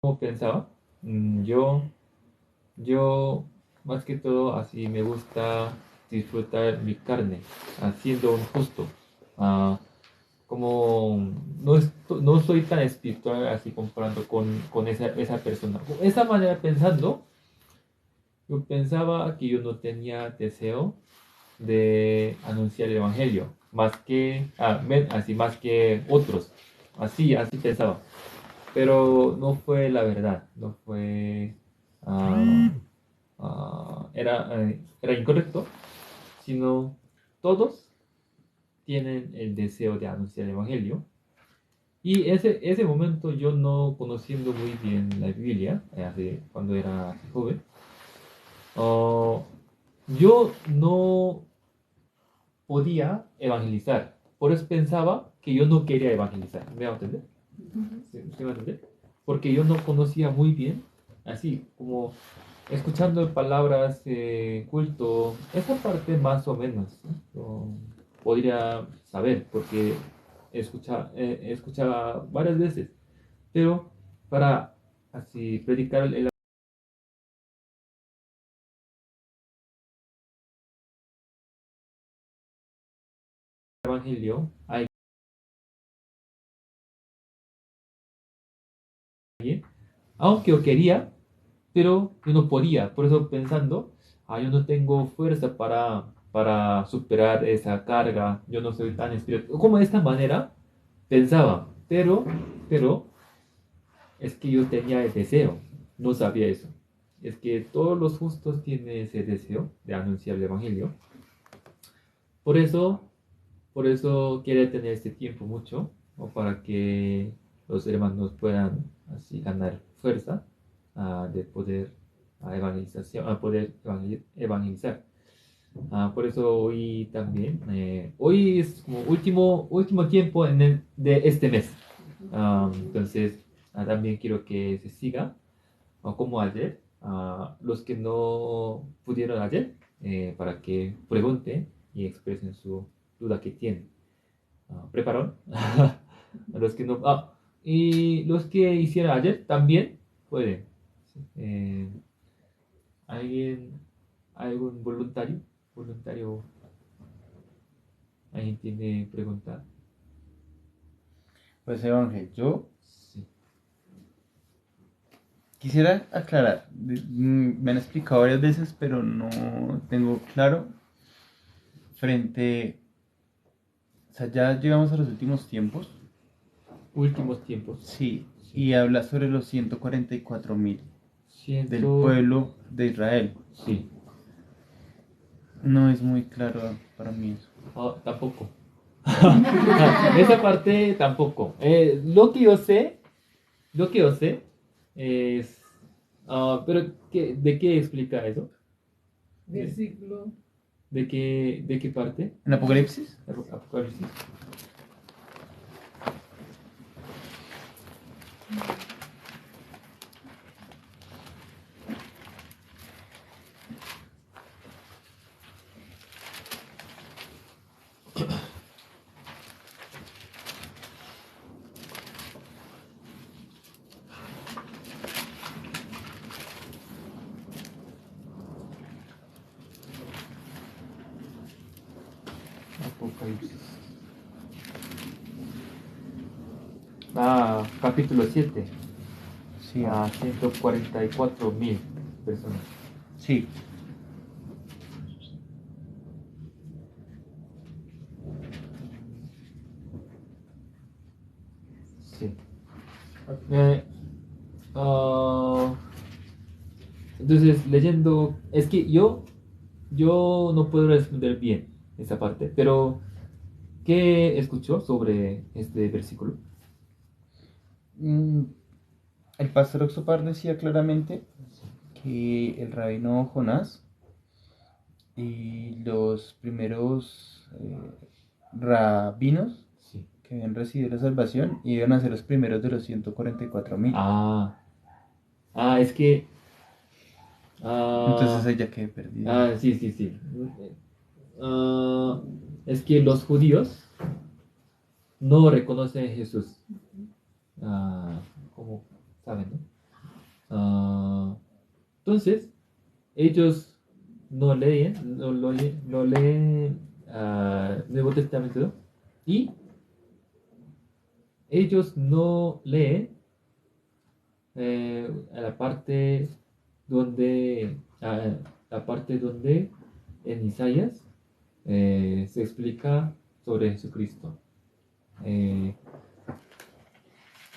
¿Cómo pensaba? Yo más que todo así me gusta disfrutar mi carne, haciendo un justo. Ah, como no soy tan espiritual así comparando con esa persona. Con esa manera pensando, yo pensaba que yo no tenía deseo de anunciar el evangelio, más que, así más que otros. Así pensaba. Pero no fue la verdad, no fue, ah, era incorrecto, sino todos tienen el deseo de anunciar el evangelio. Y ese momento yo no conociendo muy bien la Biblia, cuando era joven, ah, yo no podía evangelizar. Por eso pensaba que yo no quería evangelizar. ¿Me va a entender? ¿Sí me va a entender? Porque yo no conocía muy bien, así como escuchando palabras, culto, esa parte más o menos, ¿no? Podría saber, porque escuchaba varias veces, pero para así predicar el evangelio a alguien, aunque yo quería, pero yo no podía. Por eso pensando, yo no tengo fuerza para superar esa carga, yo no soy tan espiritual. Como de esta manera pensaba, pero es que yo tenía el deseo, no sabía eso. Es que todos los justos tienen ese deseo de anunciar el Evangelio. Por eso, por eso quería tener este tiempo mucho, o para que los hermanos puedan así ganar fuerza de poder poder evangelizar. Por eso hoy también, hoy es como último tiempo de este mes. Entonces, también quiero que se siga, como ayer, los que no pudieron ayer, para que pregunten y expresen su duda que tienen. ¿Prepararon? Los que no, y los que hicieron ayer también pueden. ¿Sí? ¿Alguien, algún voluntario? ¿Voluntario? ¿Alguien tiene pregunta? Pues Ángel, yo Sí. quisiera aclarar, me han explicado varias veces, pero no tengo claro frente, o sea, ya llegamos a los últimos tiempos, Últimos tiempos. sí, Sí. y habla sobre los 144.000 del Ciento. pueblo de Israel. Sí. No es muy claro para mí eso. Tampoco. Esa parte tampoco. Lo que yo sé es. Pero ¿de qué explica eso? Versículo. ¿De qué parte? ¿En Apocalipsis? Apocalipsis. Apocalipsis. Capítulo 7. Sí, 144.000 personas. sí. Sí. Eh, ah, entonces, leyendo, es que yo no puedo responder bien esa parte, pero ¿qué escuchó sobre este versículo? Mm, El pastor Oxopar decía claramente que el rabino Jonás y los primeros rabinos Sí. que habían recibido la salvación iban a ser los primeros de los 144.000. Ah, es que, Entonces ah, ahí ya quedé perdido. sí, sí, sí. Ah, es que los judíos no reconocen a Jesús. ¿Cómo saben, no? Ah, entonces, ellos no leen Nuevo Testamento y ellos no leen a ah, la parte donde en Isaías se explica sobre Jesucristo. Eh,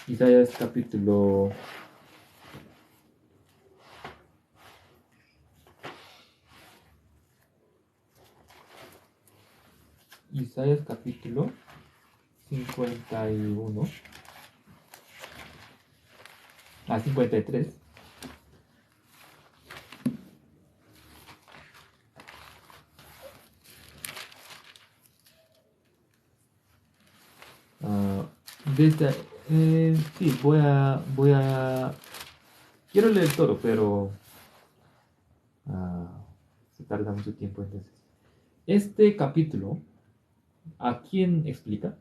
Isaías capítulo Isaías capítulo 51 a 53. Ah, desde, sí, quiero leer todo, pero se tarda mucho tiempo entonces. Este capítulo, ¿a quién explica?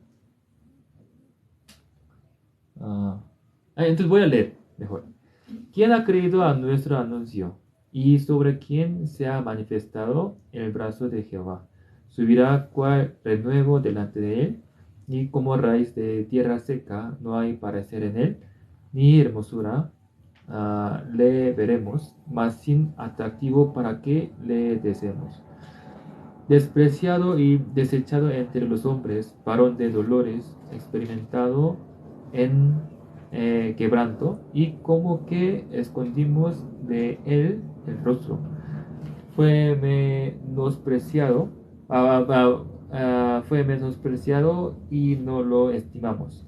Entonces voy a leer mejor. ¿Quién ha creído a nuestro anuncio? Y sobre quién se ha manifestado el brazo de Jehová. Subirá cual renuevo delante de él, y como raíz de tierra seca no hay parecer en él, ni hermosura le veremos, mas sin atractivo para que le deseemos. Despreciado y desechado entre los hombres, varón de dolores, experimentado en quebranto, y como que escondimos de él el rostro. Fue fue menospreciado y no lo estimamos.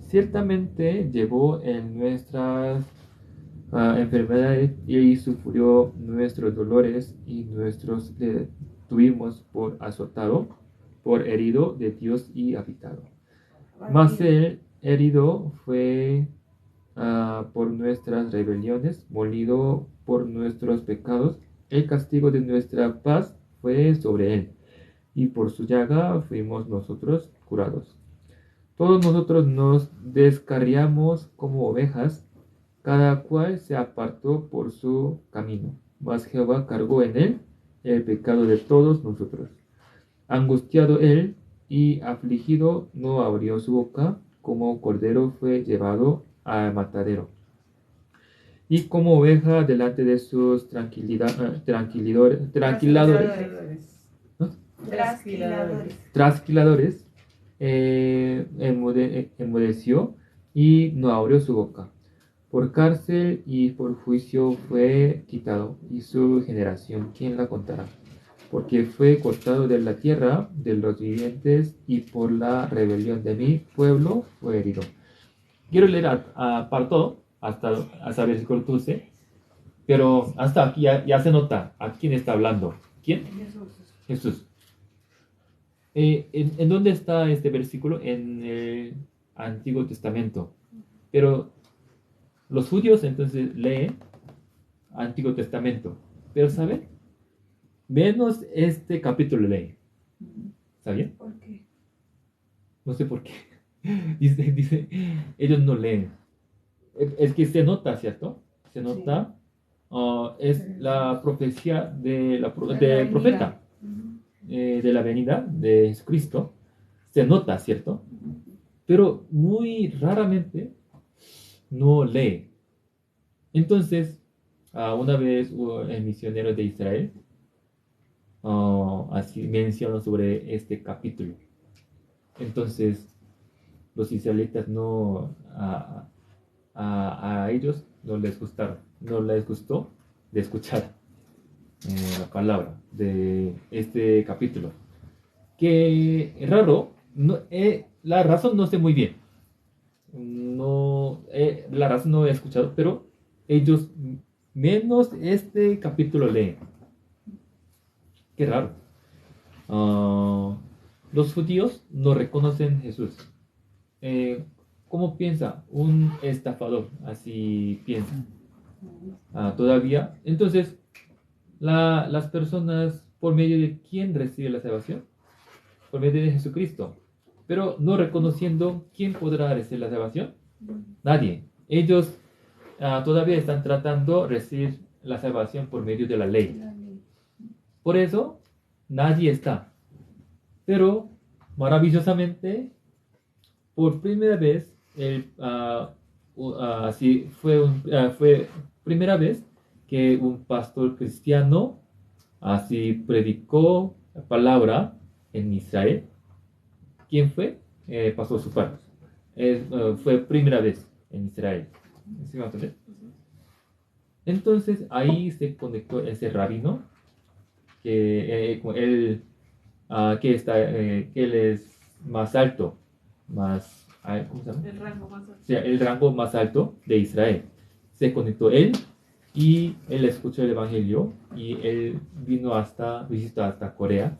Ciertamente llevó en nuestras enfermedades y sufrió nuestros dolores, y nuestros tuvimos por azotado, por herido de Dios y habitado. Mas el herido fue por nuestras rebeliones, molido por nuestros pecados. El castigo de nuestra paz fue sobre él, y por su llaga fuimos nosotros curados. Todos nosotros nos descarriamos como ovejas, cada cual se apartó por su camino, mas Jehová cargó en él el pecado de todos nosotros. Angustiado él y afligido, no abrió su boca, como cordero fue llevado al matadero. Y como oveja delante de sus ¿no? Trasquiladores, enmudeció y no abrió su boca. Por cárcel y por juicio fue quitado, y su generación, ¿quién la contará? Porque fue cortado de la tierra de los vivientes, y por la rebelión de mi pueblo fue herido. Quiero leer para todo, hasta versículo 12, pero hasta aquí ya se nota a quién está hablando. ¿Quién? Jesús. ¿En dónde está este versículo? En el Antiguo Testamento. Pero los judíos entonces leen Antiguo Testamento. Pero ¿saben? Menos este capítulo leen. ¿Sabían? ¿Por qué? No sé por qué. Dice, ellos no leen. Es que se nota, ¿cierto? Se nota. Es la profecía del profeta, de la venida de Jesucristo. Se nota, ¿cierto? Pero muy raramente no lee. Entonces, una vez el misionero de Israel así menciona sobre este capítulo. Entonces, los israelitas a ellos no les gustó de escuchar la palabra de este capítulo. Que es raro, la razón no sé muy bien. La razón no he escuchado, pero ellos menos este capítulo leen. Qué raro. Los judíos no reconocen a Jesús. ¿Cómo piensa? Un estafador, así piensa. Todavía. Entonces, las personas, ¿por medio de quién recibe la salvación? Por medio de Jesucristo. Pero no reconociendo, ¿quién podrá recibir la salvación? Nadie. Ellos todavía están tratando de recibir la salvación por medio de la ley. Por eso, nadie está. Pero, maravillosamente, por primera vez, fue primera vez que un pastor cristiano así predicó la palabra en Israel. ¿Quién fue? Pastor Sufar. Fue primera vez en Israel. ¿Sí me va a entender? Entonces ahí se conectó ese rabino con él, que él es más alto, ¿cómo se llama? El rango más alto. O sea, el rango más alto de Israel. Se conectó él y él escuchó el evangelio y él visitó hasta Corea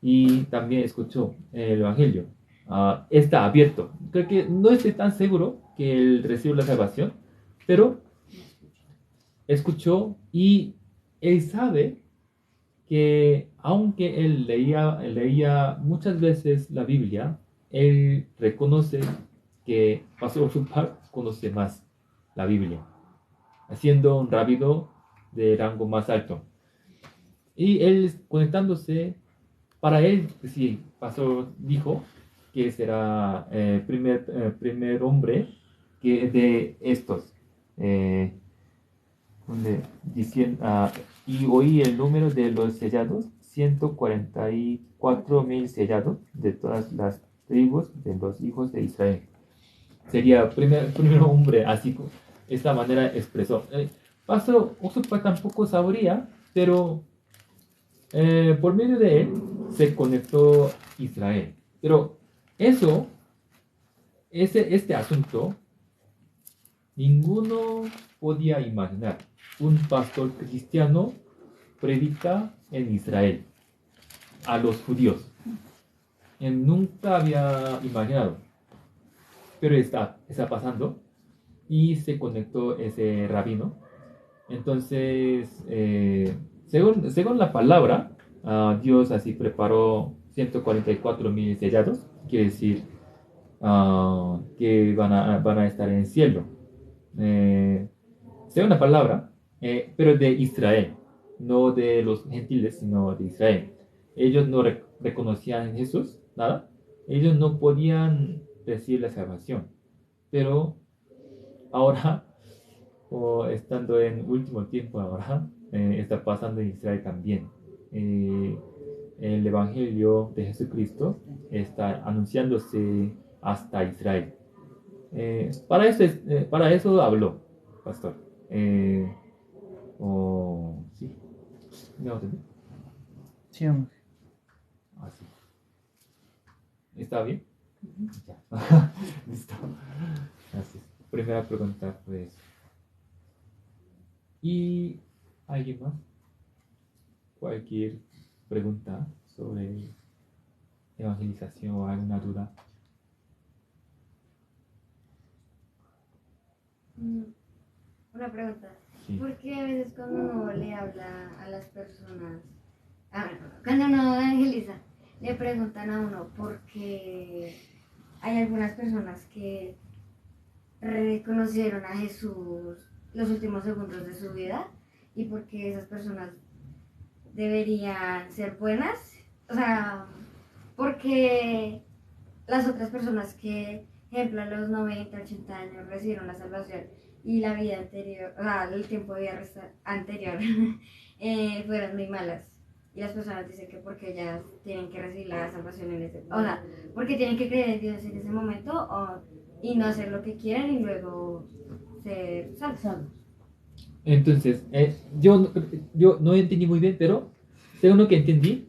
y también escuchó el evangelio. Está abierto. Creo que no estoy tan seguro que él recibió la salvación, pero escuchó y él sabe que aunque él leía muchas veces la Biblia, él reconoce que Pastor Shupar conoce más la Biblia, siendo un rabino de rango más alto. Y él conectándose, para él, sí, Pastor dijo que será primer hombre de estos. Y oí el número de los sellados, 144.000 sellados de todas las tribus de los hijos de Israel. Sería primer hombre, así esta manera expresó. Pastor Osupa tampoco sabría, pero por medio de él se conectó Israel. Pero este asunto, ninguno podía imaginar. Un pastor cristiano predica en Israel a los judíos. Él nunca había imaginado. Pero está pasando y se conectó ese rabino. Entonces, según la palabra, Dios así preparó 144.000 sellados, quiere decir que van a estar en el cielo. Según la palabra, pero de Israel, no de los gentiles, sino de Israel. Ellos no reconocían a Jesús, nada. Ellos no podían recibir la salvación. Pero ahora, o estando en último tiempo ahora, está pasando en Israel también. El Evangelio de Jesucristo está anunciándose hasta Israel. Para eso habló, pastor. Sí, ¿me va a entender? Sí, amor. Así. ¿Está bien? Ya. Listo. Así. Primera pregunta, pues. ¿Y alguien más? Cualquier pregunta sobre evangelización o alguna duda. Una pregunta. Sí. ¿Por qué a veces cuando uno le habla a las personas, cuando uno evangeliza, le preguntan a uno porque hay algunas personas que reconocieron a Jesús los últimos segundos de su vida y porque esas personas deberían ser buenas? O sea, porque las otras personas que, ejemplo, a los 90, 80 años recibieron la salvación y la vida anterior, o sea, el tiempo de vida anterior fueron muy malas. Y las personas dicen que porque ellas tienen que recibir la salvación en ese, o sea, porque tienen que creer en Dios en ese momento y no hacer lo que quieren y luego ser salvos. Entonces, yo no entendí muy bien, pero según lo que entendí,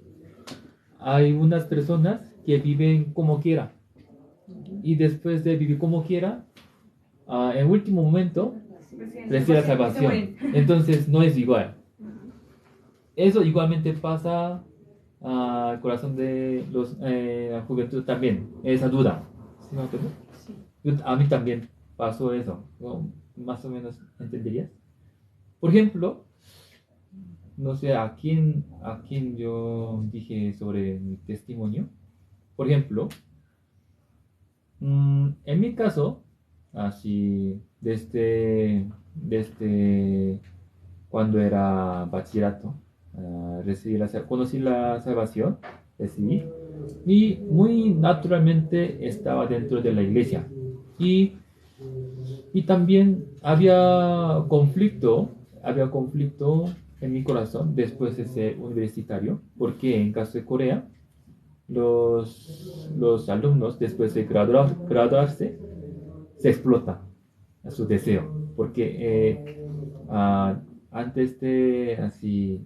hay unas personas que viven como quiera. Y después de vivir como quiera, en último momento, recibe la salvación. Entonces, no es igual. Eso igualmente pasa al corazón de la juventud también, esa duda. ¿Sí me entiendes? Sí. A mí también pasó eso. ¿No? Más o menos entenderías. Por ejemplo, no sé a quién yo dije sobre mi testimonio. Por ejemplo, en mi caso, así, desde cuando era bachillerato, conocí la salvación, recibí, y muy naturalmente estaba dentro de la iglesia. Y, y también había conflicto en mi corazón después de ser universitario, porque en caso de Corea, los alumnos después de graduarse se explota a su deseo, porque antes de así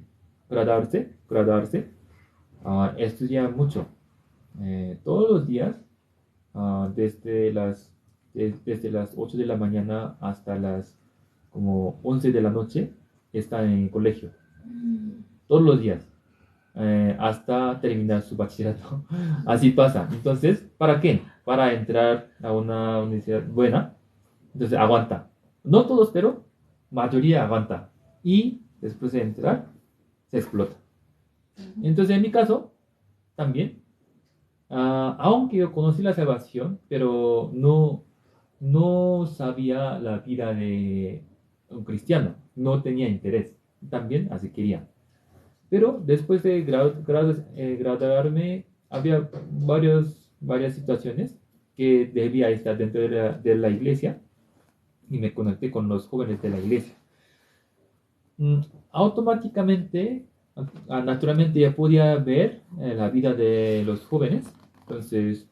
graduarse estudian mucho, todos los días, desde las 8 de la mañana hasta las como 11 de la noche, están en el colegio, todos los días, hasta terminar su bachillerato. Así pasa. Entonces, ¿para qué? Para entrar a una universidad buena. Entonces, aguanta. No todos, pero mayoría aguanta. Y después de entrar, se explota. Entonces, en mi caso, también, aunque yo conocí la salvación, pero no sabía la vida de un cristiano. No tenía interés. También así quería. Pero después de graduarme, había varias situaciones que debía estar dentro de la iglesia y me conecté con los jóvenes de la iglesia. Mm, Automáticamente, naturalmente ya podía ver la vida de los jóvenes. Entonces,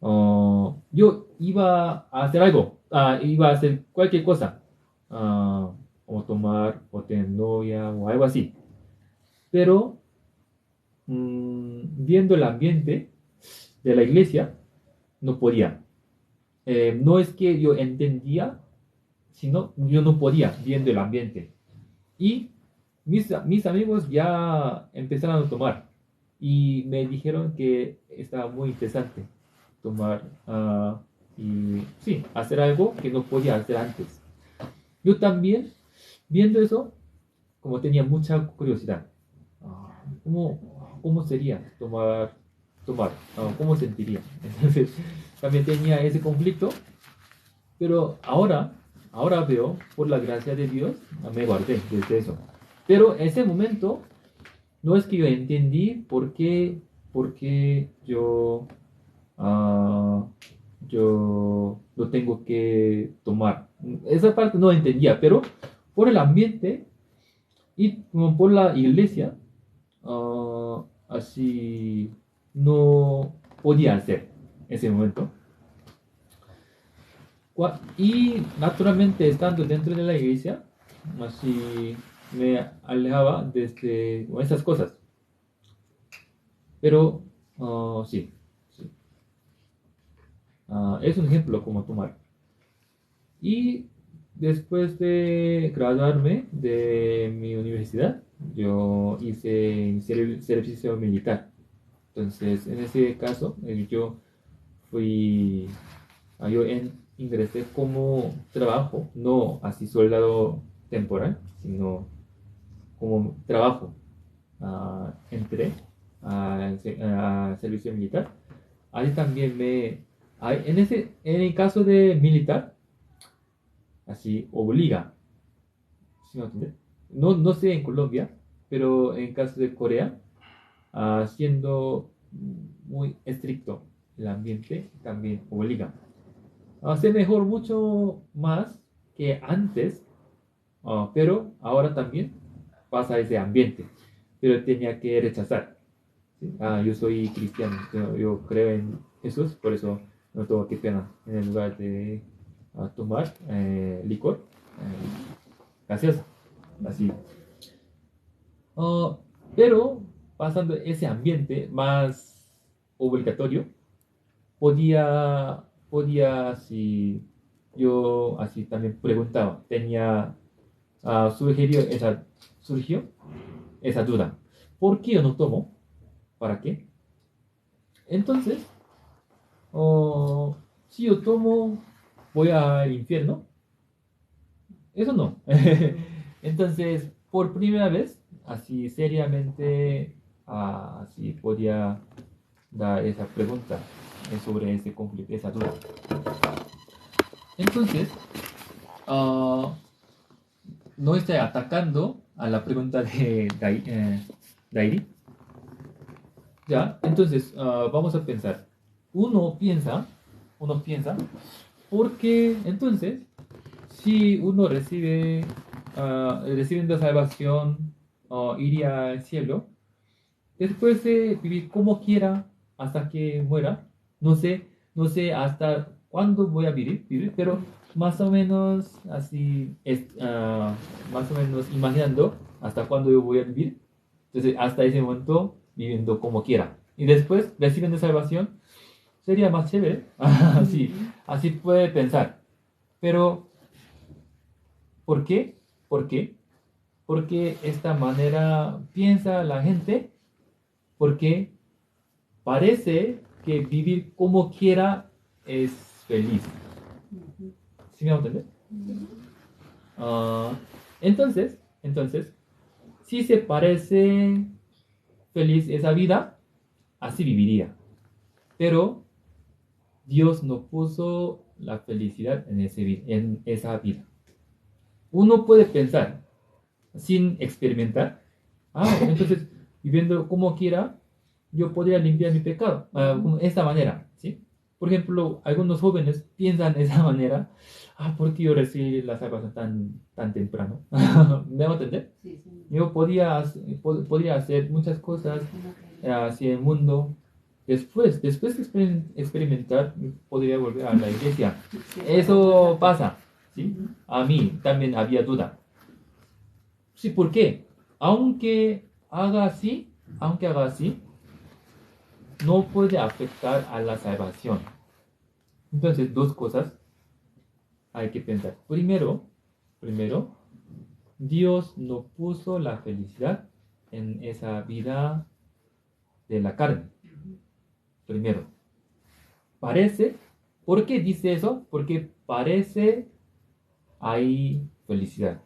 yo iba a hacer algo, iba a hacer cualquier cosa, o tomar, o tener novia, o algo así. Pero viendo el ambiente de la iglesia, no podía. No es que yo entendía, sino yo no podía viendo el ambiente. Y mis amigos ya empezaron a tomar y me dijeron que estaba muy interesante tomar, y sí, hacer algo que no podía hacer antes. Yo también, viendo eso, como tenía mucha curiosidad, ¿cómo sería tomar? ¿Cómo sentiría? Entonces, también tenía ese conflicto, pero ahora veo, por la gracia de Dios, me guardé desde eso. Pero ese momento, no es que yo entendí por qué yo lo tengo que tomar. Esa parte no entendía, pero por el ambiente y como por la iglesia, así no podía hacer ese momento. Y naturalmente estando dentro de la iglesia, así me alejaba de esas cosas. Pero sí, sí. Es un ejemplo como tomar. Y después de graduarme de mi universidad, yo hice servicio militar. Entonces, en ese caso, fui, ingresé como trabajo, no así soldado temporal, sino como trabajo. Entré a servicio militar. Ahí también en el caso de militar, así obliga, ¿sí me entiendes? No sé en Colombia, pero en caso de Corea, siendo muy estricto el ambiente, también obliga. Hace mejor mucho más que antes, pero ahora también pasa ese ambiente, pero tenía que rechazar. ¿Sí? Yo soy cristiano, yo creo en Jesús, por eso no tengo que pena en el lugar de tomar licor, gaseosa, así. Ah, pero pasando ese ambiente más obligatorio, si yo así también preguntaba, surgió esa duda. ¿Por qué yo no tomo? ¿Para qué? Entonces, si yo tomo, voy al infierno. Eso no. Entonces, por primera vez, así seriamente, así podía dar esa pregunta sobre ese conflicto, esa duda. Entonces, ah, no estoy atacando a la pregunta de Dairi. Ya, entonces, vamos a pensar. Uno piensa, uno piensa, porque entonces, si uno recibe, recibiendo salvación, iría al cielo, después de vivir como quiera hasta que muera. No sé, no sé hasta cuándo voy a vivir, pero más o menos así, más o menos imaginando hasta cuándo yo voy a vivir. Entonces, hasta ese momento, viviendo como quiera. Y después, recibiendo salvación, sería más chévere. Así, así puede pensar. Pero, ¿por qué? ¿Por qué? Porque esta manera piensa la gente, porque parece que vivir como quiera es feliz. ¿Sí me va a entender? Ah, entonces, si se parece feliz esa vida, así viviría. Pero Dios no puso la felicidad en esa vida. Uno puede pensar, sin experimentar, entonces, viviendo como quiera, yo podría limpiar mi pecado, de esta manera, ¿sí? Por ejemplo, algunos jóvenes piensan de esa manera, ¿por qué yo recibí la salvación tan temprano? ¿Me va a entender? Sí, sí. Yo podría hacer muchas cosas hacia el mundo. Después de experimentar, podría volver a la iglesia. Sí, Eso pasa, ¿sí? Ujú. A mí también había duda. Sí, ¿por qué? Aunque haga así, no puede afectar a la salvación. Entonces, dos cosas hay que pensar. Primero, Dios no puso la felicidad en esa vida de la carne. Primero, parece, ¿por qué dice eso? Porque parece hay felicidad,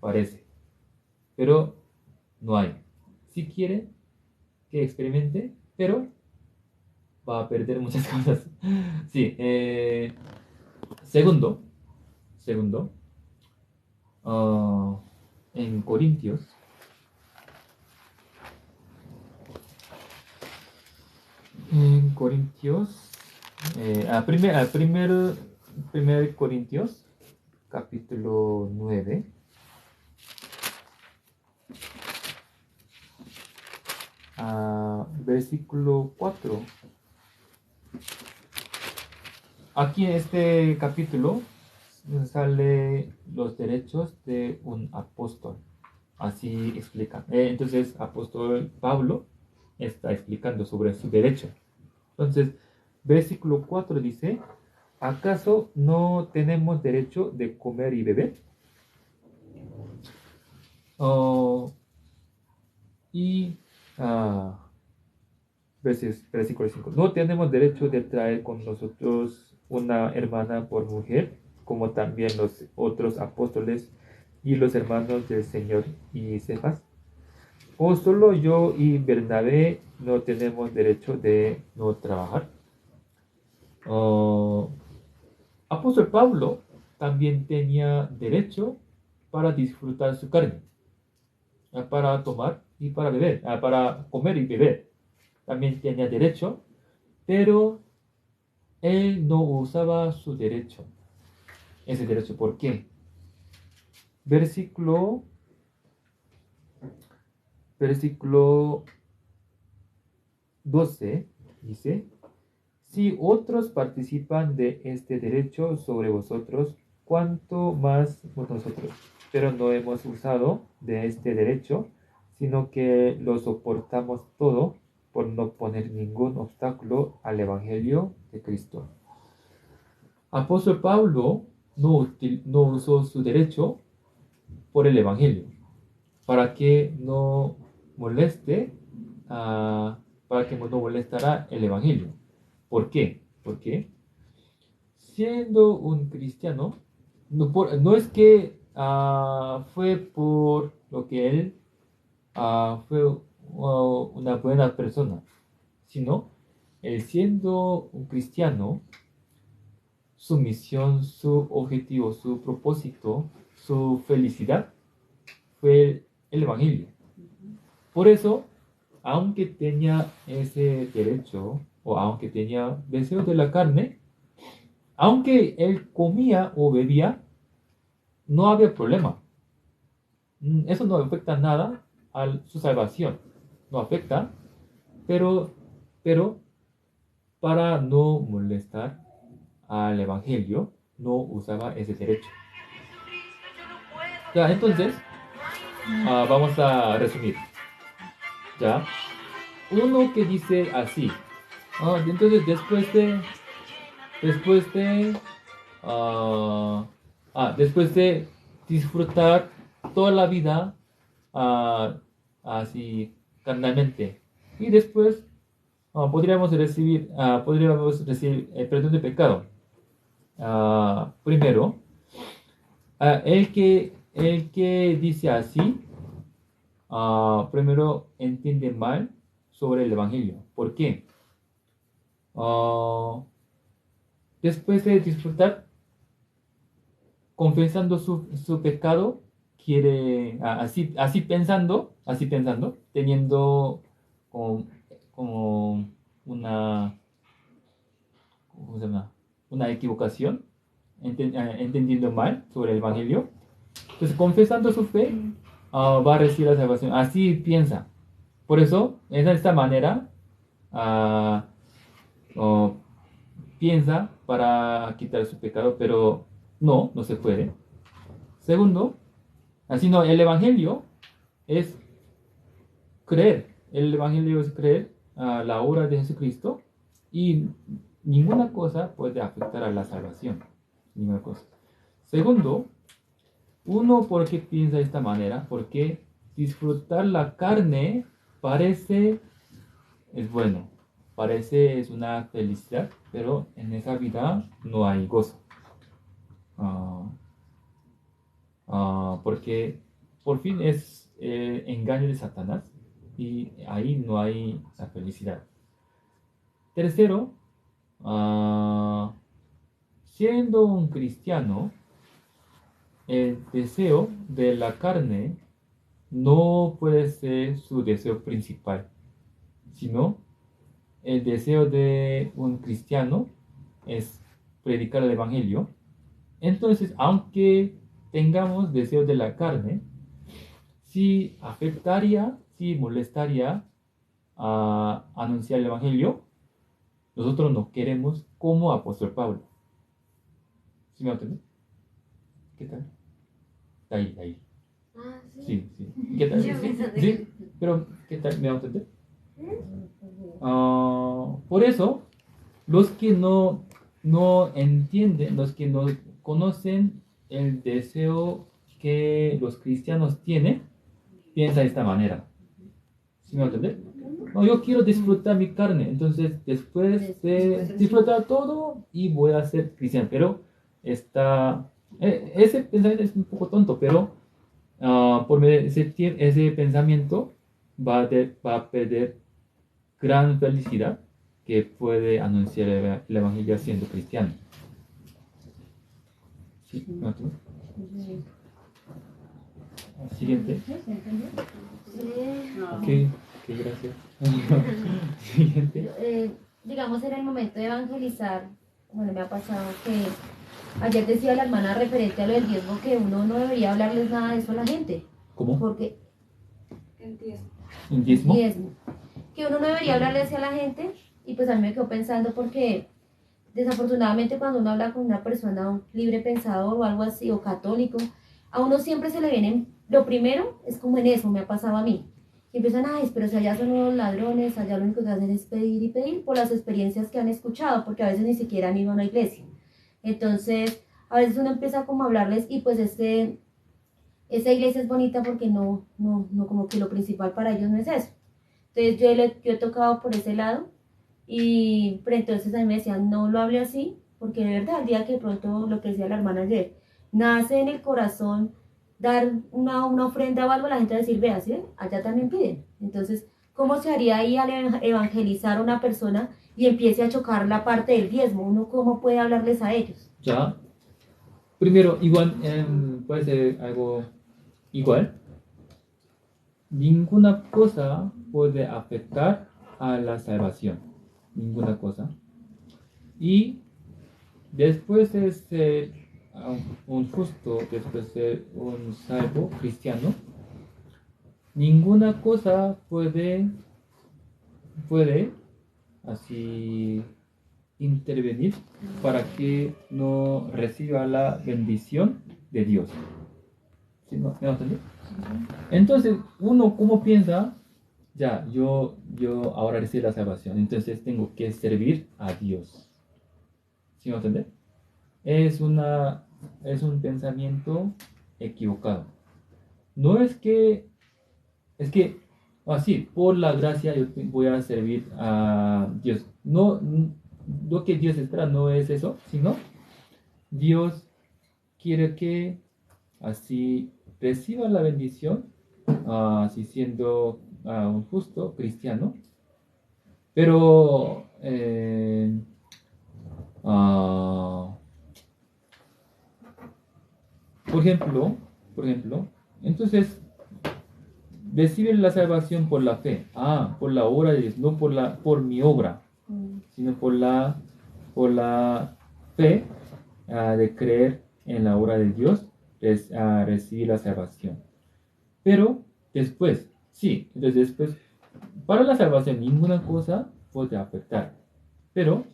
parece, pero no hay. Si quiere que experimente, pero va a perder muchas cosas. Sí, segundo, segundo, ah, en Corintios, en Corintios, primer Corintios, capítulo 9, versículo 4. Aquí en este capítulo sale los derechos de un apóstol. Así explica. Entonces, apóstol Pablo está explicando sobre su derecho. Entonces, versículo 4 dice, ¿acaso no tenemos derecho de comer y beber? Oh, y versículo 5. No tenemos derecho de traer con nosotros una hermana por mujer, como también los otros apóstoles y los hermanos del Señor y Cefas. ¿O solo yo y Bernabé no tenemos derecho de no trabajar? Oh, apóstol Pablo también tenía derecho para disfrutar su carne, para tomar y para beber, para comer y beber. También tenía derecho, pero él no usaba su derecho. Ese derecho, ¿por qué? Versículo, versículo 12 dice, si otros participan de este derecho sobre vosotros, ¿cuánto más nosotros? Pero no hemos usado de este derecho, sino que lo soportamos todo por no poner ningún obstáculo al Evangelio de Cristo. Apóstol Pablo no usó su derecho por el Evangelio, para que no moleste, para que no molestara el Evangelio. ¿Por qué? Porque siendo un cristiano, no es que fue por lo que él fue una buena persona, sino él siendo un cristiano, su misión, su objetivo, su propósito, su felicidad fue el Evangelio. Por eso, aunque tenía ese derecho o aunque tenía deseos de la carne, aunque él comía o bebía, no había problema. Eso no afecta nada a su salvación. No afecta, pero para no molestar al Evangelio, no usaba ese derecho. Ya, entonces, vamos a resumir. Ya, uno que dice así. Entonces, después de disfrutar toda la vida así carnalmente y después podríamos recibir el perdón de pecado. Primero, el que dice así, primero entiende mal sobre el Evangelio. ¿Por qué? Después de disfrutar, confesando su pecado, quiere, así pensando, teniendo como una, ¿cómo se llama? Una equivocación, entendiendo mal sobre el Evangelio. Entonces, confesando su fe, va a recibir la salvación. Así piensa. Por eso, de esta manera, piensa para quitar su pecado, pero no se puede. Segundo, así no, el Evangelio es creer. El Evangelio es creer a la obra de Jesucristo y ninguna cosa puede afectar a la salvación. Ninguna cosa. Segundo, uno, ¿por qué piensa de esta manera? Porque disfrutar la carne parece es bueno, parece es una felicidad, pero en esa vida no hay gozo. Porque por fin es engaño de Satanás y ahí no hay la felicidad. Tercero, siendo un cristiano, el deseo de la carne no puede ser su deseo principal, sino el deseo de un cristiano es predicar el Evangelio. Entonces, aunque tengamos deseos de la carne, si afectaría, si molestaría a anunciar el Evangelio, nosotros no queremos como apóstol Pablo. ¿Sí me entiendes? ¿Qué tal? Ahí. Sí. Sí. ¿Qué tal? Yo Sí, pensando sí. Pero, ¿qué tal? ¿Me va a entender? Por eso, los que no entienden, los que no conocen el deseo que los cristianos tienen, piensan de esta manera. ¿Sí me va a entender? No, yo quiero disfrutar mi carne, entonces después de disfrutar todo y voy a ser cristiano. Pero ese pensamiento es un poco tonto, pero por medio de ese pensamiento va a perder gran felicidad que puede anunciar el Evangelio siendo cristiano. ¿Sí? ¿No? Siguiente. Ok, gracias. Siguiente. Digamos, en el momento de evangelizar, bueno, me ha pasado que ayer decía la hermana referente a lo del diezmo que uno no debería hablarles nada de eso a la gente. ¿Cómo? Porque ¿Un diezmo? Que uno no debería hablarle así a la gente, y pues a mí me quedó pensando porque desafortunadamente cuando uno habla con una persona, un libre pensador o algo así, o católico, a uno siempre se le viene, lo primero es como en eso, me ha pasado a mí, que empiezan, ay, pero si allá son unos ladrones, allá lo único que hacen es pedir y pedir por las experiencias que han escuchado, porque a veces ni siquiera han ido a una iglesia. Entonces, a veces uno empieza como a hablarles y pues esa iglesia es bonita porque no, como que lo principal para ellos no es eso. Entonces yo he tocado por ese lado pero entonces a mí me decían, no lo hable así, porque de verdad, el día que de pronto, lo que decía la hermana ayer, nace en el corazón dar una ofrenda o algo, la gente va a decir, vea, ¿sí? Allá también piden. Entonces, ¿cómo se haría ahí al evangelizar a una persona y empiece a chocar la parte del diezmo? ¿Uno cómo puede hablarles a ellos? Ya, primero, igual, puede ser algo igual. Ninguna cosa puede afectar a la salvación. Ninguna cosa. Y después de ser un justo, después de ser un salvo cristiano, ninguna cosa puede así intervenir para que no reciba la bendición de Dios. ¿Sí? ¿Me entendés? Entonces, uno como piensa, ya, yo ahora recibo la salvación, entonces tengo que servir a Dios. ¿Sí me entiendes? Es un pensamiento equivocado. No es que, así, por la gracia yo voy a servir a Dios. No, lo que Dios espera no es eso, sino Dios quiere que así reciba la bendición, así siendo un justo cristiano, pero por ejemplo, entonces recibe la salvación por la fe, por la obra de Dios, no por mi obra, sino por la fe de creer en la obra de Dios, recibir la salvación. Pero después, sí, entonces después, para la salvación ninguna cosa puede afectar. Pero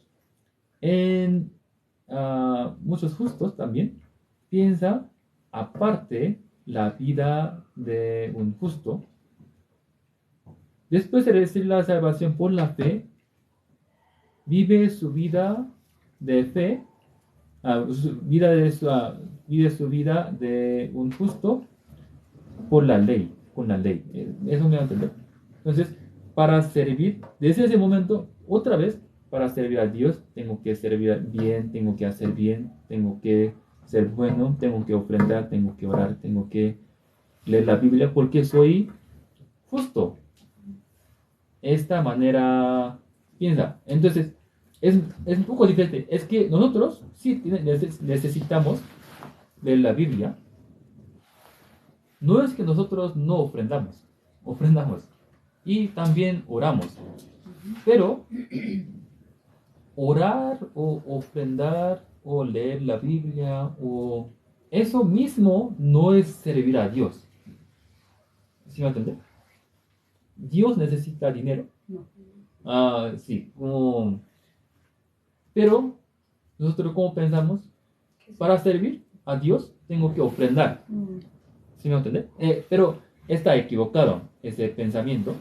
en muchos justos también piensa aparte la vida de un justo. Después de recibir la salvación por la fe, vive su vida de fe, vive su vida de un justo por la ley, con la ley. Eso me va a entender. Entonces, para servir, desde ese momento, otra vez, para servir a Dios, tengo que servir bien, tengo que hacer bien, tengo que ser bueno, tengo que ofrendar, tengo que orar, tengo que leer la Biblia, porque soy justo. Esta manera piensa. Entonces, es un poco diferente. Es que nosotros sí necesitamos leer la Biblia. No es que nosotros no ofrendamos y también oramos. Pero orar o ofrendar o leer la Biblia o eso mismo no es servir a Dios. ¿Sí me entiendes? Dios necesita dinero. No. Sí, pero nosotros ¿cómo pensamos? Para servir a Dios tengo que ofrendar. ¿Sí me entiendes? Pero está equivocado ese pensamiento.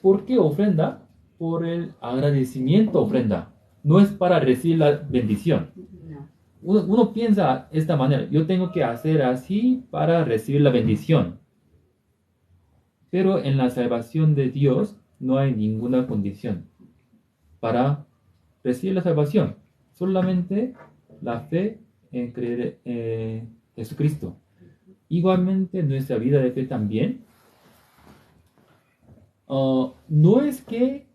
¿Por qué ofrenda? Por el agradecimiento ofrenda. No es para recibir la bendición. Uno piensa de esta manera. Yo tengo que hacer así para recibir la bendición. Pero en la salvación de Dios no hay ninguna condición para recibir la salvación. Solamente la fe en creer en Jesucristo. Igualmente nuestra vida de fe también. No es que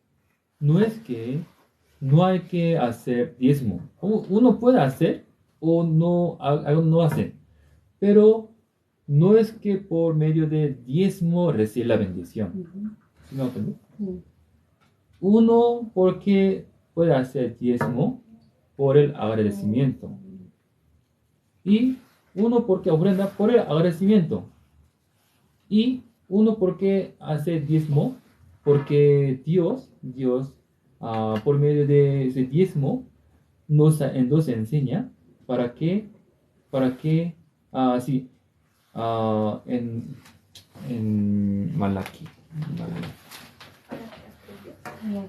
no hay que hacer diezmo. Uno puede hacer o no hacer. Pero no es que por medio de diezmo recibe la bendición. ¿Sí me entiendes? Uno porque puede hacer diezmo por el agradecimiento. Y uno porque ofrenda por el agradecimiento. Y uno porque hace diezmo porque Dios por medio de ese diezmo nos enseña para que en Malaquí. Eso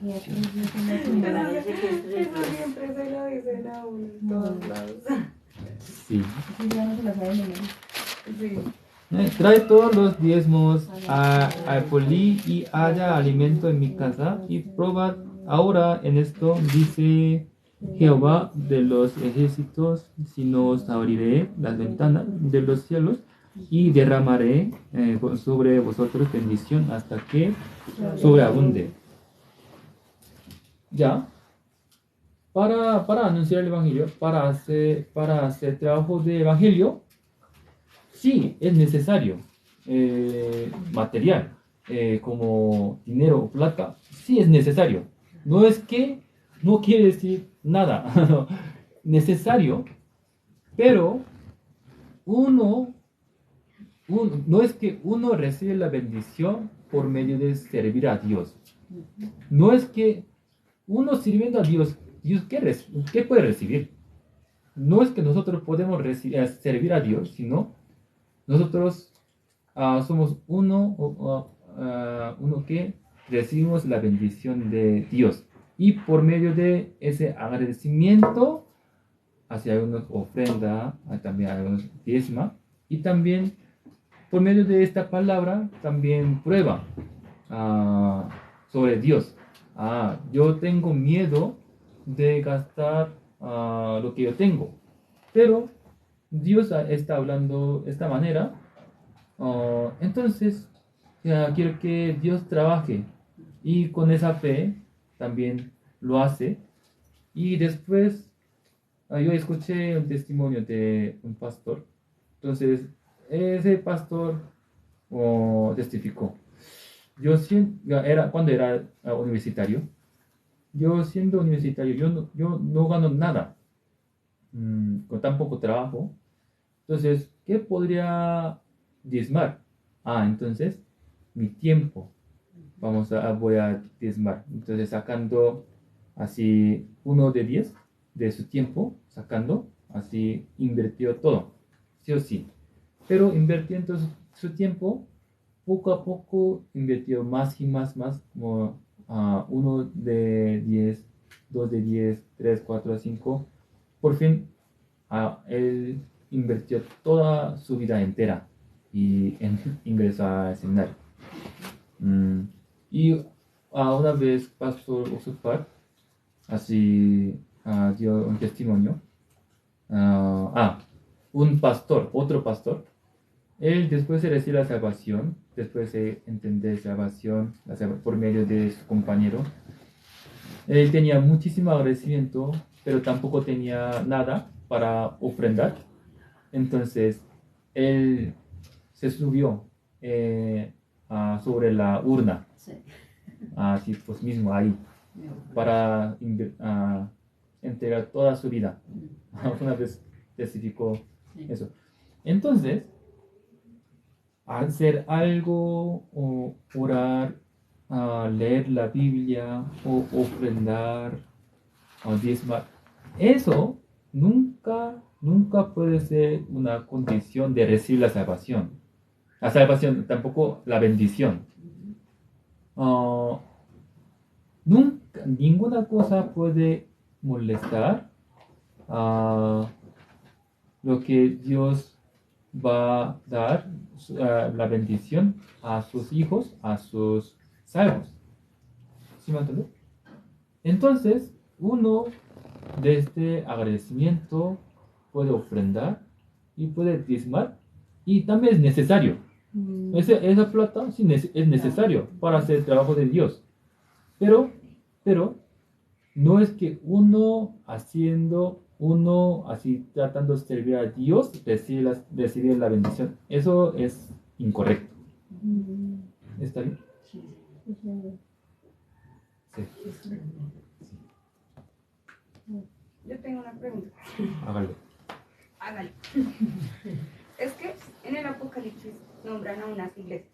siempre se lo dicen a uno en todos lados. Sí. Sí. Trae todos los diezmos al polí y haya alimento en mi casa y probad ahora en esto, dice Jehová de los ejércitos, si no os abriré las ventanas de los cielos y derramaré sobre vosotros bendición hasta que sobreabunde. ¿Ya? para anunciar el Evangelio, para hacer trabajo de Evangelio, sí, es necesario material, como dinero o plata, sí es necesario. No es que no quiere decir nada, necesario, pero uno, no es que uno recibe la bendición por medio de servir a Dios. No es que uno sirviendo a Dios, Dios ¿qué puede recibir? No es que nosotros podemos servir a Dios, sino nosotros somos uno que recibimos la bendición de Dios. Y por medio de ese agradecimiento, hacia unos ofrenda, también a unos diezma, y también por medio de esta palabra, también prueba sobre Dios. Yo tengo miedo de gastar lo que yo tengo, pero Dios está hablando de esta manera. Entonces, quiero que Dios trabaje y con esa fe también lo hace. Y después, yo escuché un testimonio de un pastor. Entonces, ese pastor testificó. Cuando era universitario, yo siendo universitario, yo no gano nada, con tan poco trabajo. Entonces, ¿qué podría diezmar? Entonces, mi tiempo, voy a diezmar. Entonces, sacando así 1 de 10 de su tiempo, sacando, así invirtió todo, sí o sí. Pero invirtiendo su tiempo, poco a poco invirtió más y más, como 1 de 10, 2 de 10, 3, 4, 5. Por fin, él invirtió toda su vida entera y ingresó al seminario. Y una vez Pastor Osufar así dio un testimonio. Un pastor, otro pastor, él después de recibir la salvación, después de entender por medio de su compañero, él tenía muchísimo agradecimiento, pero tampoco tenía nada para ofrendar. Entonces, él se subió sobre la urna, Sí. así pues mismo ahí, para entregar toda su vida. Una vez testificó eso. Entonces, hacer algo, o orar, leer la Biblia, o ofrendar, o diezmar, eso nunca puede ser una condición de recibir la salvación. La salvación, tampoco la bendición. Nunca, ninguna cosa puede molestar lo que Dios va a dar, la bendición a sus hijos, a sus salvos. ¿Sí me entiendes? Entonces, uno de este agradecimiento puede ofrendar y puede diezmar, y también es necesario. Esa plata sí es necesario para hacer el trabajo de Dios. Pero no es que uno así tratando de servir a Dios, recibe la bendición. Eso es incorrecto. ¿Está bien? Sí. Sí. Yo tengo una pregunta. Hágalo. Hágalo. Es que en el Apocalipsis nombran a unas iglesias.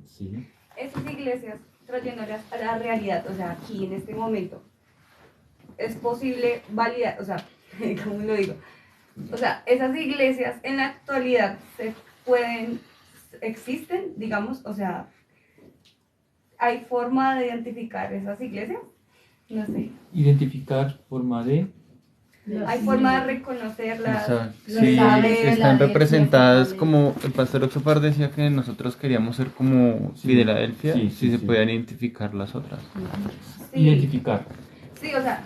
Sí. Esas iglesias, trayéndolas a la realidad, o sea, aquí en este momento, es posible validar, o sea, ¿cómo lo digo? O sea, esas iglesias en la actualidad existen, digamos, o sea, ¿hay forma de identificar esas iglesias? No sé. Identificar forma de... ¿Hay forma de reconocerlas? Sí, sabes, están Filadelfia, representadas Filadelfia. como el pastor Oxopar decía que nosotros queríamos ser como Sí. Filadelfia, Sí, si se sí. podían identificar las otras. Sí. Identificar. Sí, o sea,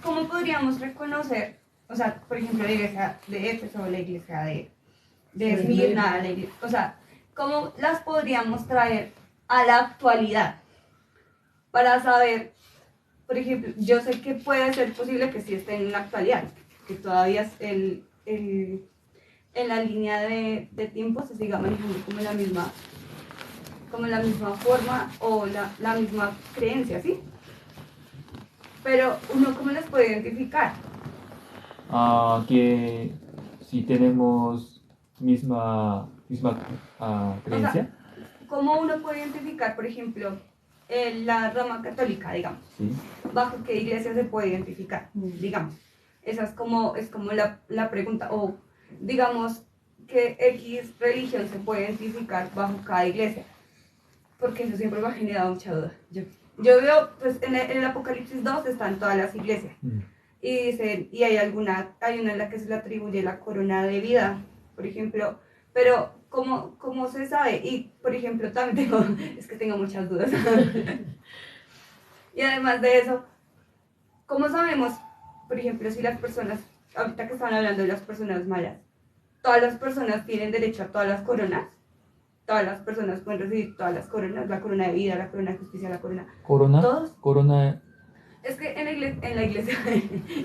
¿cómo podríamos reconocer, o sea, por ejemplo, la iglesia de Éfeso o la iglesia de Esmirna, o sea, cómo las podríamos traer a la actualidad para saber, por ejemplo, yo sé que puede ser posible que sí esté en la actualidad, que todavía es en la línea de tiempo se siga manejando como la misma forma o la misma creencia, ¿sí? Pero uno, ¿cómo las puede identificar? Que si tenemos misma creencia, ¿Cómo uno puede identificar, por ejemplo, la rama católica, digamos? sí. ¿Bajo qué iglesia se puede identificar? Digamos. Esa es como la pregunta. O digamos que X religión se puede identificar bajo cada iglesia. Porque eso siempre me ha generado mucha duda. Yo veo, pues en el Apocalipsis 2 están todas las iglesias. Y dicen, y hay una en la que se le atribuye la corona de vida, por ejemplo. Pero, ¿cómo se sabe? Y, por ejemplo, también tengo muchas dudas. Y además de eso, ¿cómo sabemos, por ejemplo, si las personas, ahorita que están hablando de las personas malas, todas las personas tienen derecho a todas las coronas? Todas las personas pueden recibir todas las coronas, la corona de vida, la corona de justicia, la corona... Corona, ¿Todos? corona, Es que en la iglesia,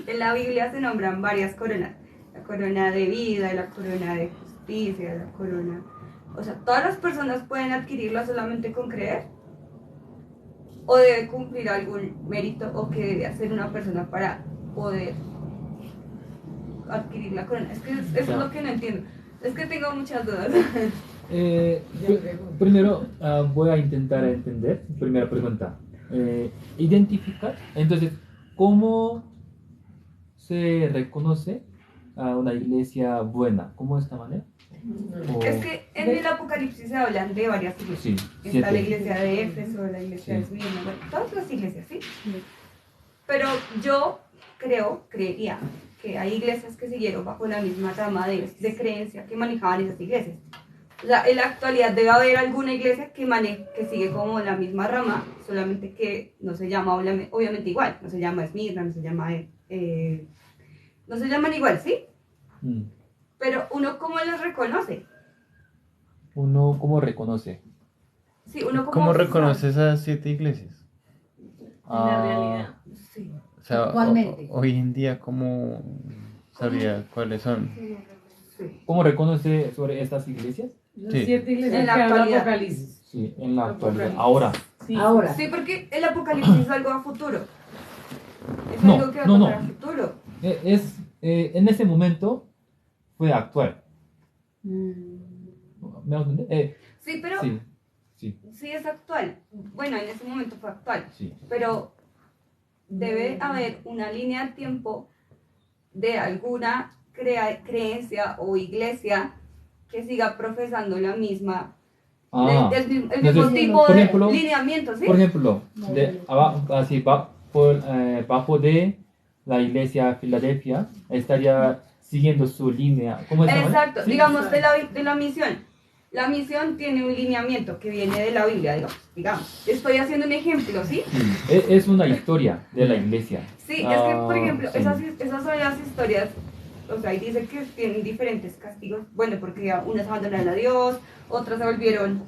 en la Biblia se nombran varias coronas. La corona de vida, la corona de justicia, la corona... O sea, ¿todas las personas pueden adquirirla solamente con creer? ¿O debe cumplir algún mérito o que debe hacer una persona para poder adquirir la corona? Es que eso es lo que no entiendo. Es que tengo muchas dudas. Primero voy a intentar entender. Primera pregunta. Identificar. Entonces, ¿cómo se reconoce a una iglesia buena? ¿Cómo de esta manera? Es que en el Apocalipsis se hablan de varias iglesias. Sí, Está la 7. iglesia de Éfeso, la iglesia de Sí. Esmirna, bueno, todas las iglesias, ¿sí? Pero yo creería que hay iglesias que siguieron bajo la misma rama de creencia que manejaban esas iglesias. O sea, en la actualidad debe haber alguna iglesia que sigue como la misma rama, solamente que no se llama obviamente igual, no se llama Esmirna, no se llaman igual, ¿sí? Pero uno, ¿cómo las reconoce? ¿Uno cómo reconoce? Sí, uno ¿Cómo reconoces esas 7 iglesias? La realidad. Sí. O sea, Actualmente. hoy en día, ¿cómo sabría cuáles son? Sí. ¿Cómo reconoce sobre estas iglesias? Las Sí. 7 iglesias En la que habla actualidad. Apocalipsis. Sí, en la actualidad. Apocalipsis. Ahora. Sí. Ahora. Sí, porque el Apocalipsis es algo a futuro. Es No, algo que va a no, pasar no. a futuro. En ese momento fue actual. ¿Me vas a entender? Sí, pero Sí, sí, sí es actual. Bueno, en ese momento fue actual. sí. Pero debe haber una línea de tiempo de alguna creencia o iglesia que siga profesando la misma, el mismo entonces, tipo por de ejemplo, lineamiento, ¿sí? Por ejemplo, así bajo de la iglesia Filadelfia estaría siguiendo su línea. ¿Cómo se llama? Exacto, ¿Sí? digamos de la misión. La misión tiene un lineamiento que viene de la Biblia, digamos. Estoy haciendo un ejemplo, ¿sí? Sí, es una historia de la iglesia. Sí, es que, por ejemplo, Sí. esas son las historias, o sea, y dice que tienen diferentes castigos, bueno, porque unas abandonaron a Dios, otras se volvieron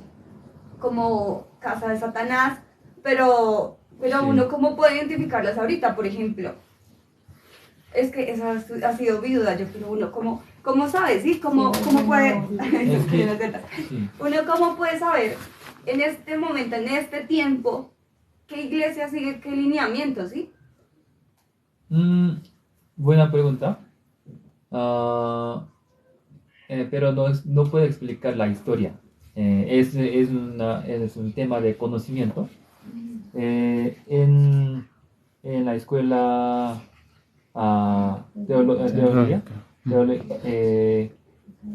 como casa de Satanás, pero Sí. uno, ¿cómo puede identificarlas ahorita, por ejemplo? Es que esa ha sido mi duda, yo creo, uno, ¿cómo sabe, sí? ¿Cómo puede? Es que- sí. Uno, ¿cómo puede saber en este momento, en este tiempo, qué iglesia sigue qué lineamiento, sí? Buena pregunta. Pero no puedo explicar la historia. Es un tema de conocimiento. En la escuela teología,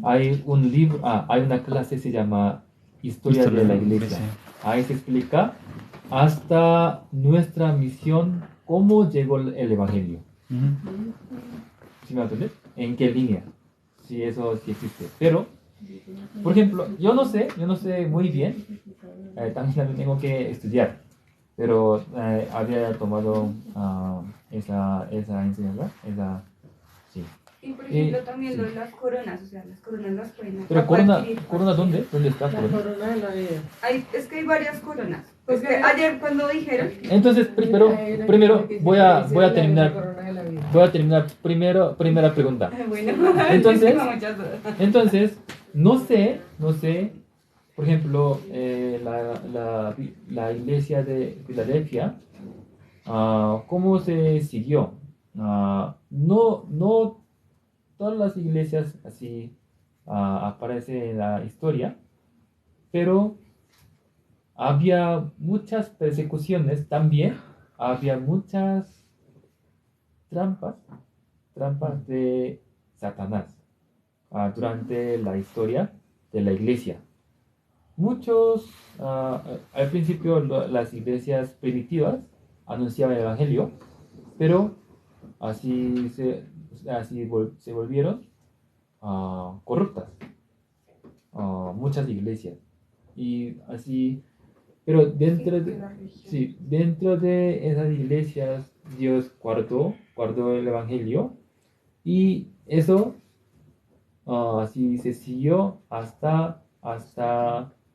hay un libro, hay una clase que se llama Historia de la Iglesia. Ahí se explica hasta nuestra misión, cómo llegó el Evangelio. ¿Sí me entiendes? ¿En qué línea? Sí, eso sí existe. Pero, por ejemplo, yo no sé muy bien, también tengo que estudiar, pero había tomado esa enseñanza, sí. Y por ejemplo también lo de las coronas, o sea, las coronas las pueden Pero corona ¿dónde? ¿Dónde está La corona? corona de la vida. Es que hay varias coronas. Pues Es que ayer cuando dijeron, Entonces, pero primero voy a terminar primera pregunta. bueno, Entonces- tengo muchas dudas. Entonces, no sé, por ejemplo, la iglesia de Filadelfia, ¿cómo se siguió? No todas las iglesias así aparecen en la historia, pero había muchas persecuciones también, había muchas trampas de Satanás durante la historia de la iglesia. Muchos, al principio las iglesias primitivas anunciaban el evangelio, pero se volvieron corruptas, muchas iglesias. Y así, pero dentro de esas iglesias Dios guardó el evangelio y eso así se siguió hasta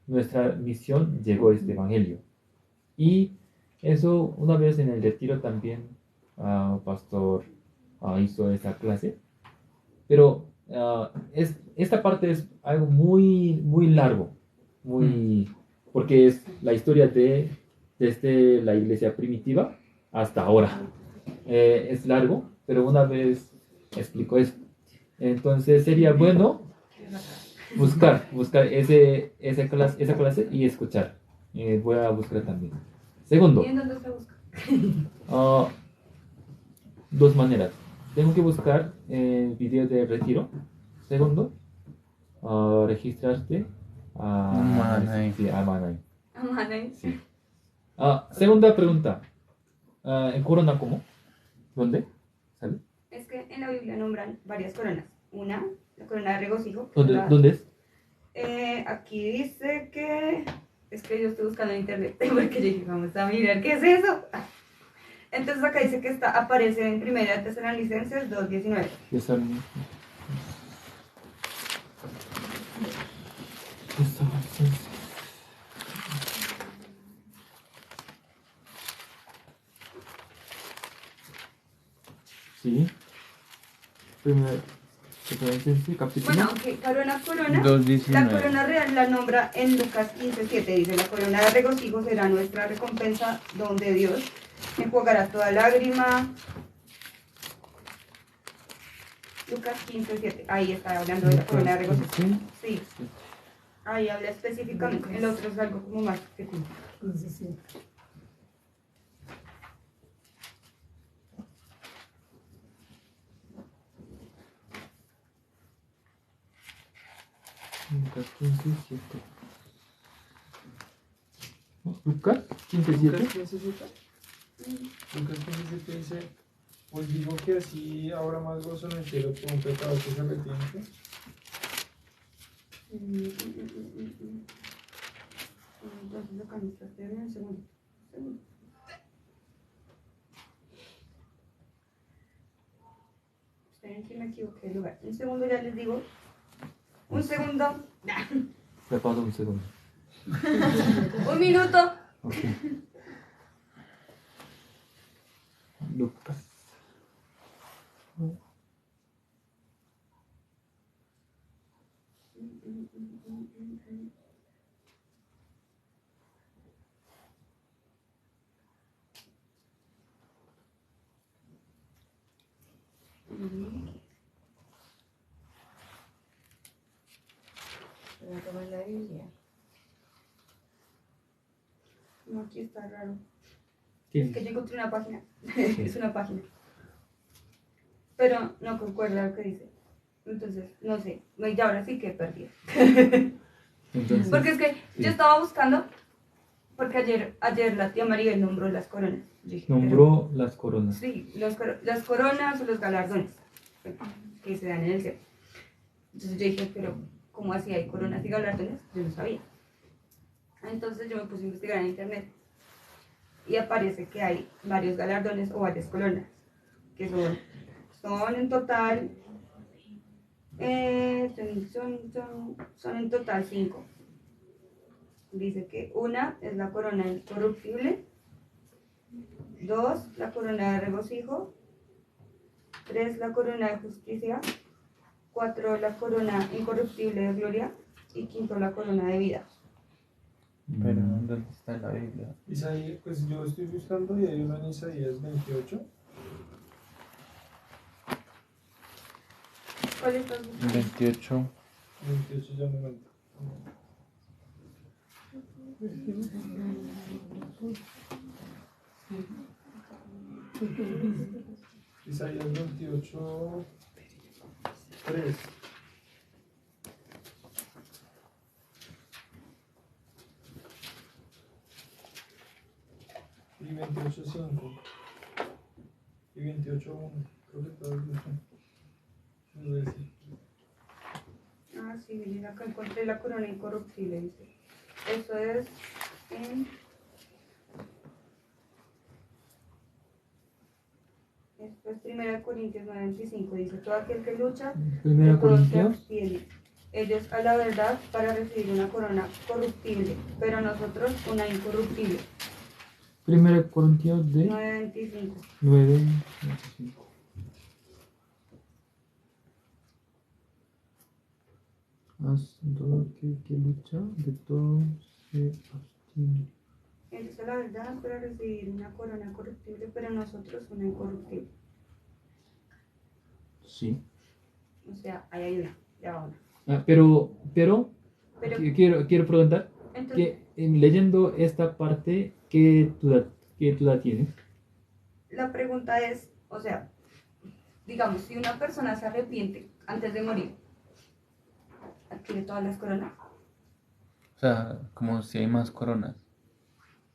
nuestra misión llegó este evangelio. Y eso una vez en el retiro también pastor hizo esa clase. Pero esta parte es algo muy largo, porque es la historia desde la iglesia primitiva hasta ahora. Es largo, pero una vez explico eso. Entonces sería bueno buscar esa clase y escuchar. Voy a buscar también. Segundo, ¿Y en dónde se busca? dos maneras. Tengo que buscar el video de retiro. Segundo, registrarte Manai. Sí, a Manai. Amanay. Sí. Segunda pregunta. ¿En corona cómo? ¿Dónde? ¿Sale? Es que en la Biblia nombran varias coronas. Una, la corona de regocijo. ¿Dónde es? Aquí dice que... Es que yo estoy buscando en internet porque yo dije, vamos a mirar, ¿qué es eso? Entonces acá dice que aparece en 1 Tesalonicenses 2:19. Sí. Primero, capítulo. Bueno, aunque corona, la 2:19. corona real la nombra en Lucas 15:7. Dice, la corona de regocijo será nuestra recompensa, donde Dios enjuagará toda lágrima. Lucas 15:7. Ahí está hablando de la corona de regocijo. Sí. Ahí habla específicamente. El otro es algo como más objetivo. Sí. Lucas 15:7. Lucas 15:7. Lucas 15:7 dice: Os digo que así habrá más gozo en el cielo por un pecador que se arrepiente. Entonces acá me está en el segundo. Esperen que me equivoqué de lugar. Un segundo ya les digo. Un segundo. Me paso un segundo. Un minuto. Ok. Lucas. Voy a tomar la Biblia. No, aquí está raro. ¿Qué? Es que yo encontré una página. Es una página. Pero no concuerda lo que dice. Entonces, no sé. Y ahora sí que perdí. Entonces, Porque es que sí. yo estaba buscando. Porque ayer la tía Maribel nombró las coronas. Yo dije, nombró las coronas. sí, las coronas o los galardones que se dan en el cielo. Entonces yo dije, pero ¿cómo así hay coronas y galardones? Yo no sabía. Entonces yo me puse a investigar en internet y aparece que hay varios galardones o varias coronas, que son en total Son en total 5. Dice que una es la corona incorruptible, 2 la corona de regocijo, 3 la corona de justicia, 4 la corona incorruptible de gloria y 5 la corona de vida. Pero ¿dónde está en la Biblia? Isaías, pues yo estoy buscando y hay uno en Isaías 28. ¿Cuál estás buscando? 28. 28 ya me cuento. Isaías 28, 3. Y 28, 5. Y 28, 1. Creo que todos están. No sé si. Ah, sí, miren, acá encontré la corona incorruptible, dice. Eso es en... Esto es 1 Corintios 9:25, dice, todo aquel que lucha, Primera de todo se Corintios. abstiene. Ellos a la verdad para recibir una corona corruptible, pero nosotros una incorruptible. Primera Corintios de 9:25. 9. Todo aquel que lucha, de todo se abstiene. Ellos a la verdad para recibir una corona corruptible, pero nosotros una incorruptible. Sí. O sea, ahí hay una, ya va una. Pero Pero, quiero preguntar entonces, que leyendo esta parte, ¿qué duda tienes? la pregunta es, o sea, digamos, si una persona se arrepiente antes de morir, ¿adquiere todas las coronas? O sea, como si hay más coronas.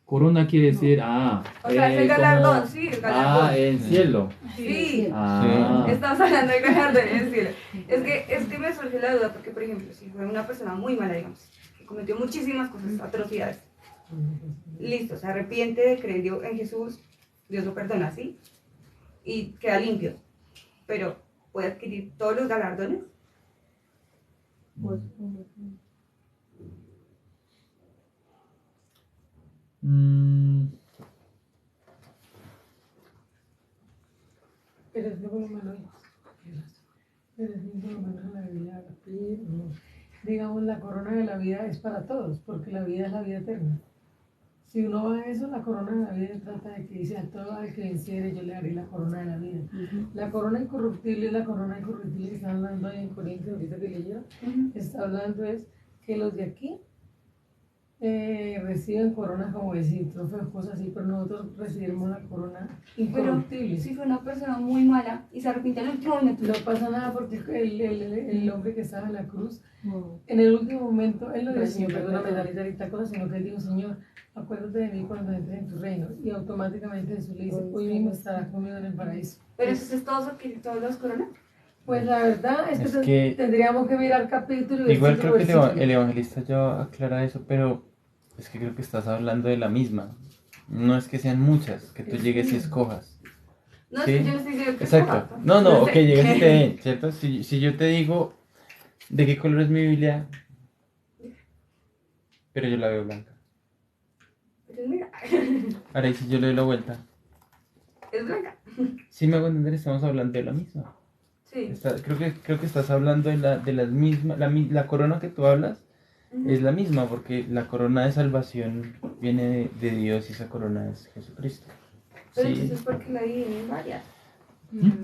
Corona quiere decir, O sea, es el galardón, sí, el galardón. en cielo. Sí, Ah, estamos hablando de galardón en el cielo. Es que me surge la duda porque, por ejemplo, si fue una persona muy mala, digamos, que cometió muchísimas cosas, atrocidades, listo, se arrepiente, cree en Jesús, Dios lo perdona, ¿sí? Y queda limpio, pero ¿puede adquirir todos los galardones? mm, Pero es que por lo menos, pero es que por lo menos en la Biblia, digamos, la corona de la vida es para todos, porque la vida es la vida eterna. Si uno va a eso, la corona de la vida trata de que dice a todo al que venciere yo le daré la corona de la vida. La corona incorruptible es la corona incorruptible que está hablando ahí en Corintios, ahorita que leí yo, está hablando es que los de aquí reciben coronas como decir, trofeos, cosas así, pero nosotros recibimos la corona incorruptible. Si fue una persona muy mala y se arrepiente al último momento, No pasa nada porque el hombre que estaba en la cruz, en el último momento, él no dijo, Señor, perdóname, dale tal cosa, sino que él dijo, Señor, acuérdate de mí cuando entres en tu reino. Y automáticamente Jesús le dice, hoy mismo estarás conmigo en el paraíso. pero entonces todos adquieren todas las coronas. Pues la verdad es Es que, que- tendríamos que mirar capítulo y Igual versículo, creo que el versículo. evangelista ya aclara eso, pero es que creo que estás hablando de la misma. No es que sean muchas, que tú llegues y escojas. No, Sí. es que yo no estoy diciendo que Exacto. escoja. No, ok, sé. llegas y te den, ¿cierto? Si yo te digo, ¿de qué color es mi Biblia? Pero yo la veo blanca. Pero mira, Ahora, ¿y si yo le doy la vuelta? es blanca. Si me hago entender, estamos hablando de la misma. Sí. Creo que estás hablando de las mismas, la corona que tú hablas es la misma, porque la corona de salvación viene de Dios y esa corona es Jesucristo. Pero Sí, entonces, ¿por qué la dividen en varias?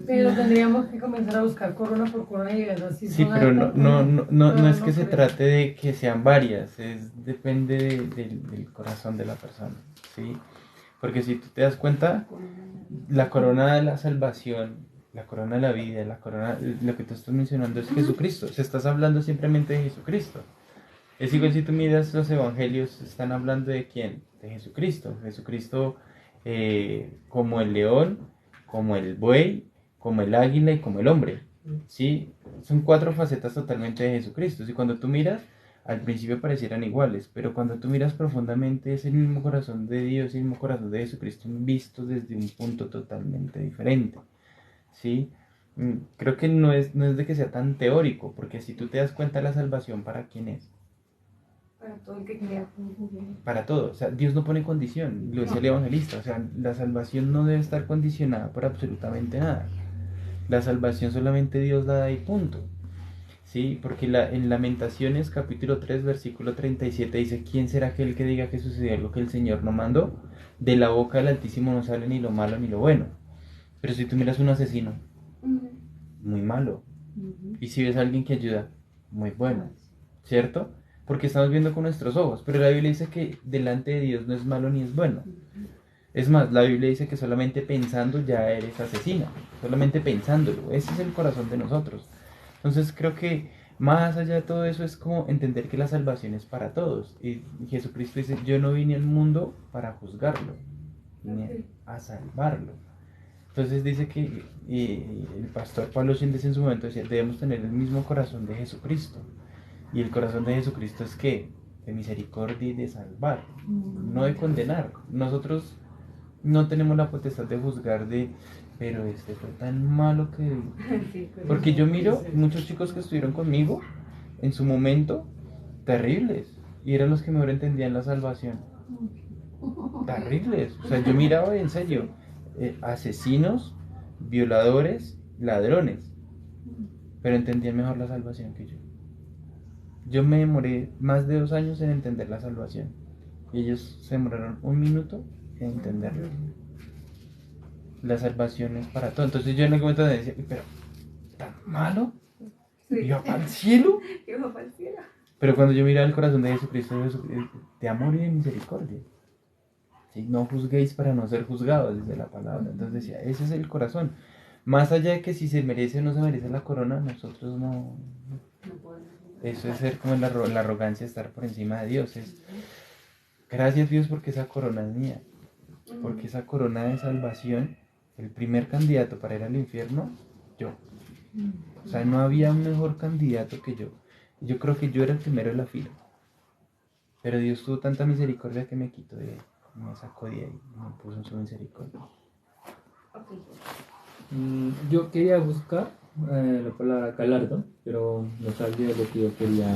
Pero tendríamos que comenzar a buscar corona por corona y ver si sí, son pero altas, no es no que se creo. trate de que sean varias, depende del corazón de la persona, ¿sí? Porque si tú te das cuenta, la corona de la salvación, la corona de la vida, la corona, lo que tú estás mencionando es Jesucristo, se estás hablando simplemente de Jesucristo. Es igual si tú miras los evangelios, están hablando de quién, de Jesucristo. Jesucristo como el león, como el buey, como el águila y como el hombre. ¿Sí? Son 4 facetas totalmente de Jesucristo. Y cuando tú miras, al principio parecieran iguales, pero cuando tú miras profundamente es el mismo corazón de Dios y el mismo corazón de Jesucristo visto desde un punto totalmente diferente. ¿Sí? Creo que no es de que sea tan teórico, porque si tú te das cuenta la salvación, ¿para quién es? Para todo el que crea. Para todo. O sea, Dios no pone condición, lo decía el evangelista. O sea, la salvación no debe estar condicionada por absolutamente nada. La salvación solamente Dios la da y punto. Sí, porque en Lamentaciones capítulo 3 versículo 37 dice: ¿Quién será aquel que diga que sucedió lo que el Señor no mandó? De la boca del Altísimo no sale ni lo malo ni lo bueno. Pero si tú miras un asesino, muy malo. Y si ves a alguien que ayuda, muy bueno. ¿Cierto? Porque estamos viendo con nuestros ojos. Pero la Biblia dice que delante de Dios no es malo ni es bueno. Es más, la Biblia dice que solamente pensando ya eres asesina. Solamente pensándolo. Ese es el corazón de nosotros. Entonces creo que más allá de todo eso es como entender que la salvación es para todos. Y Jesucristo dice: yo no vine al mundo para juzgarlo, vine a salvarlo. Entonces dice que el pastor Pablo Sientes en su momento decía: debemos tener el mismo corazón de Jesucristo. Y el corazón de Jesucristo es que de misericordia y de salvar, no de condenar. Nosotros no tenemos la potestad de juzgar pero este fue tan malo que... Porque yo miro muchos chicos que estuvieron conmigo en su momento, terribles, y eran los que mejor entendían la salvación. Terribles. O sea, yo miraba en serio, asesinos, violadores, ladrones, pero entendían mejor la salvación que yo. Yo me demoré más de 2 años en entender la salvación, y ellos se demoraron 1 minuto en entenderlo. La salvación es para todo. Entonces yo en algún momento decía: pero tan malo, iba para el cielo. Iba para el cielo. Pero cuando yo miraba el corazón de Jesucristo, de amor y de misericordia. ¿Sí? No juzguéis para no ser juzgados, dice la palabra. Entonces decía: ese es el corazón. Más allá de que si se merece o no se merece la corona, nosotros no. Eso es ser como la arrogancia, estar por encima de Dios. Gracias Dios porque esa corona es mía. Porque esa corona de salvación, el primer candidato para ir al infierno, yo. O sea, no había un mejor candidato que yo. Yo creo que yo era el primero de la fila. Pero Dios tuvo tanta misericordia que me quitó de ahí, me sacó de ahí, me puso en su misericordia. Yo quería buscar la palabra galardo, pero no sabía lo que yo quería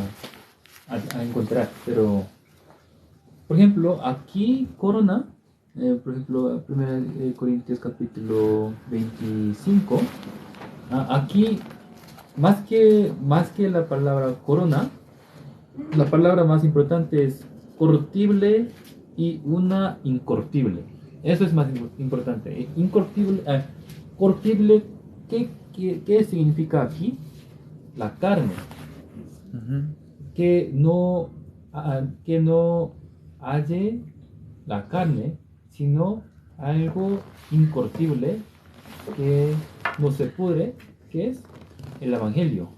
a encontrar. Pero, por ejemplo, aquí corona, por ejemplo, 1 Corintios capítulo 25, aquí más que la palabra corona, la palabra más importante es corruptible y una incorruptible. Eso es más importante. Incorruptible, corruptible, ¿qué significa aquí? La carne. Que no halle la carne, sino algo incorruptible que no se pudre, que es el Evangelio.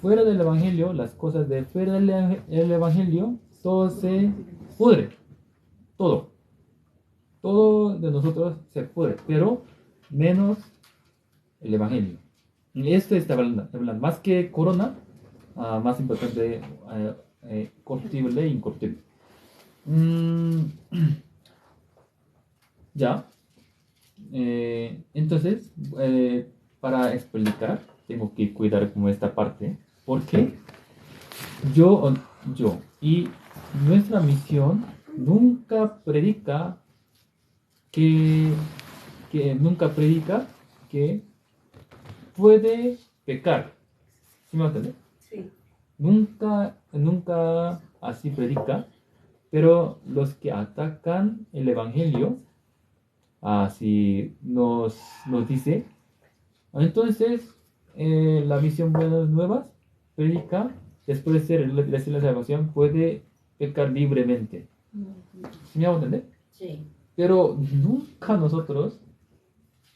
Fuera del Evangelio, las cosas de fuera del Evangelio, todo se pudre. Todo de nosotros se pudre, pero menos el Evangelio. Esto está hablando más que corona, más importante, corruptible e incorruptible. Ya. Entonces, para explicar, tengo que cuidar como esta parte, porque yo y nuestra misión nunca predica que puede pecar. ¿Sí me entiendes? Sí. Nunca así predica, pero los que atacan el Evangelio, así nos dice. Entonces, la misión Buenas Nuevas predica, después de decir la salvación, puede pecar libremente. ¿Sí me hago entender? Sí. Pero nunca nosotros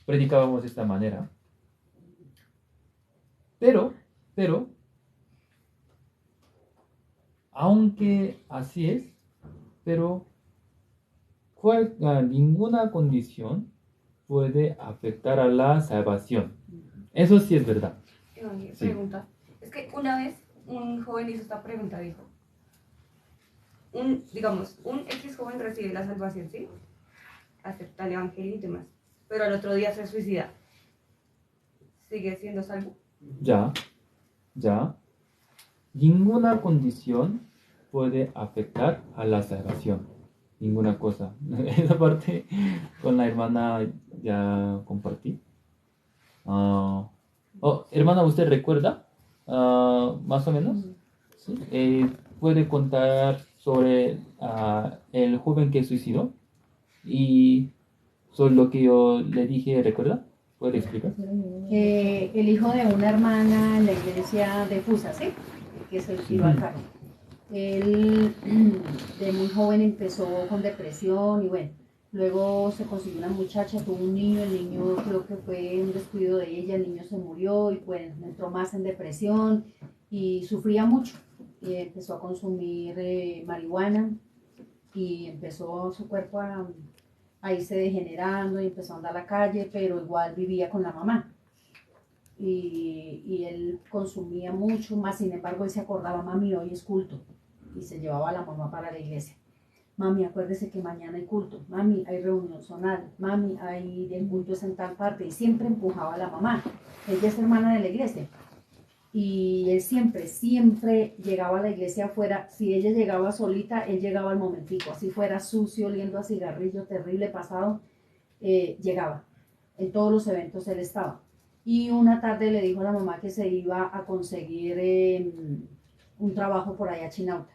predicábamos de esta manera. Pero, aunque así es, pero ninguna condición puede afectar a la salvación. Eso sí es verdad. Sí. Pregunta. Es que una vez un joven hizo esta pregunta, dijo, digamos, un X joven recibe la salvación, ¿sí? Acepta el evangelio y demás, pero al otro día se suicida. sigue siendo salvo. Ya, ya. Ninguna condición puede afectar a la salvación. Ninguna cosa. Esa parte con la hermana ya compartí. Hermana, ¿usted recuerda? Más o menos. ¿Sí? ¿Puede contar sobre el joven que suicidó? Y sobre lo que yo le dije, ¿recuerda? ¿Puede explicar? El hijo de una hermana en la iglesia de Fusa, ¿sí? Que se tiró al carro. Él de muy joven empezó con depresión y bueno, luego se consiguió una muchacha, tuvo un niño, el niño creo que fue un descuido de ella, el niño se murió y pues entró más en depresión y sufría mucho. Y empezó a consumir marihuana y empezó su cuerpo a irse degenerando y empezó a andar a la calle, pero igual vivía con la mamá. Y él consumía mucho, más sin embargo él se acordaba, mami, hoy es culto, y se llevaba a la mamá para la iglesia. Mami, acuérdese que mañana hay culto, mami, hay reunión zonal, mami, hay el culto es en tal parte, y siempre empujaba a la mamá. Ella es hermana de la iglesia, y él siempre llegaba a la iglesia afuera. Si ella llegaba solita, él llegaba al momentico, así fuera sucio, oliendo a cigarrillo, terrible, pasado, llegaba. En todos los eventos él estaba. Y una tarde le dijo a la mamá que se iba a conseguir un trabajo por allá a Chinauta.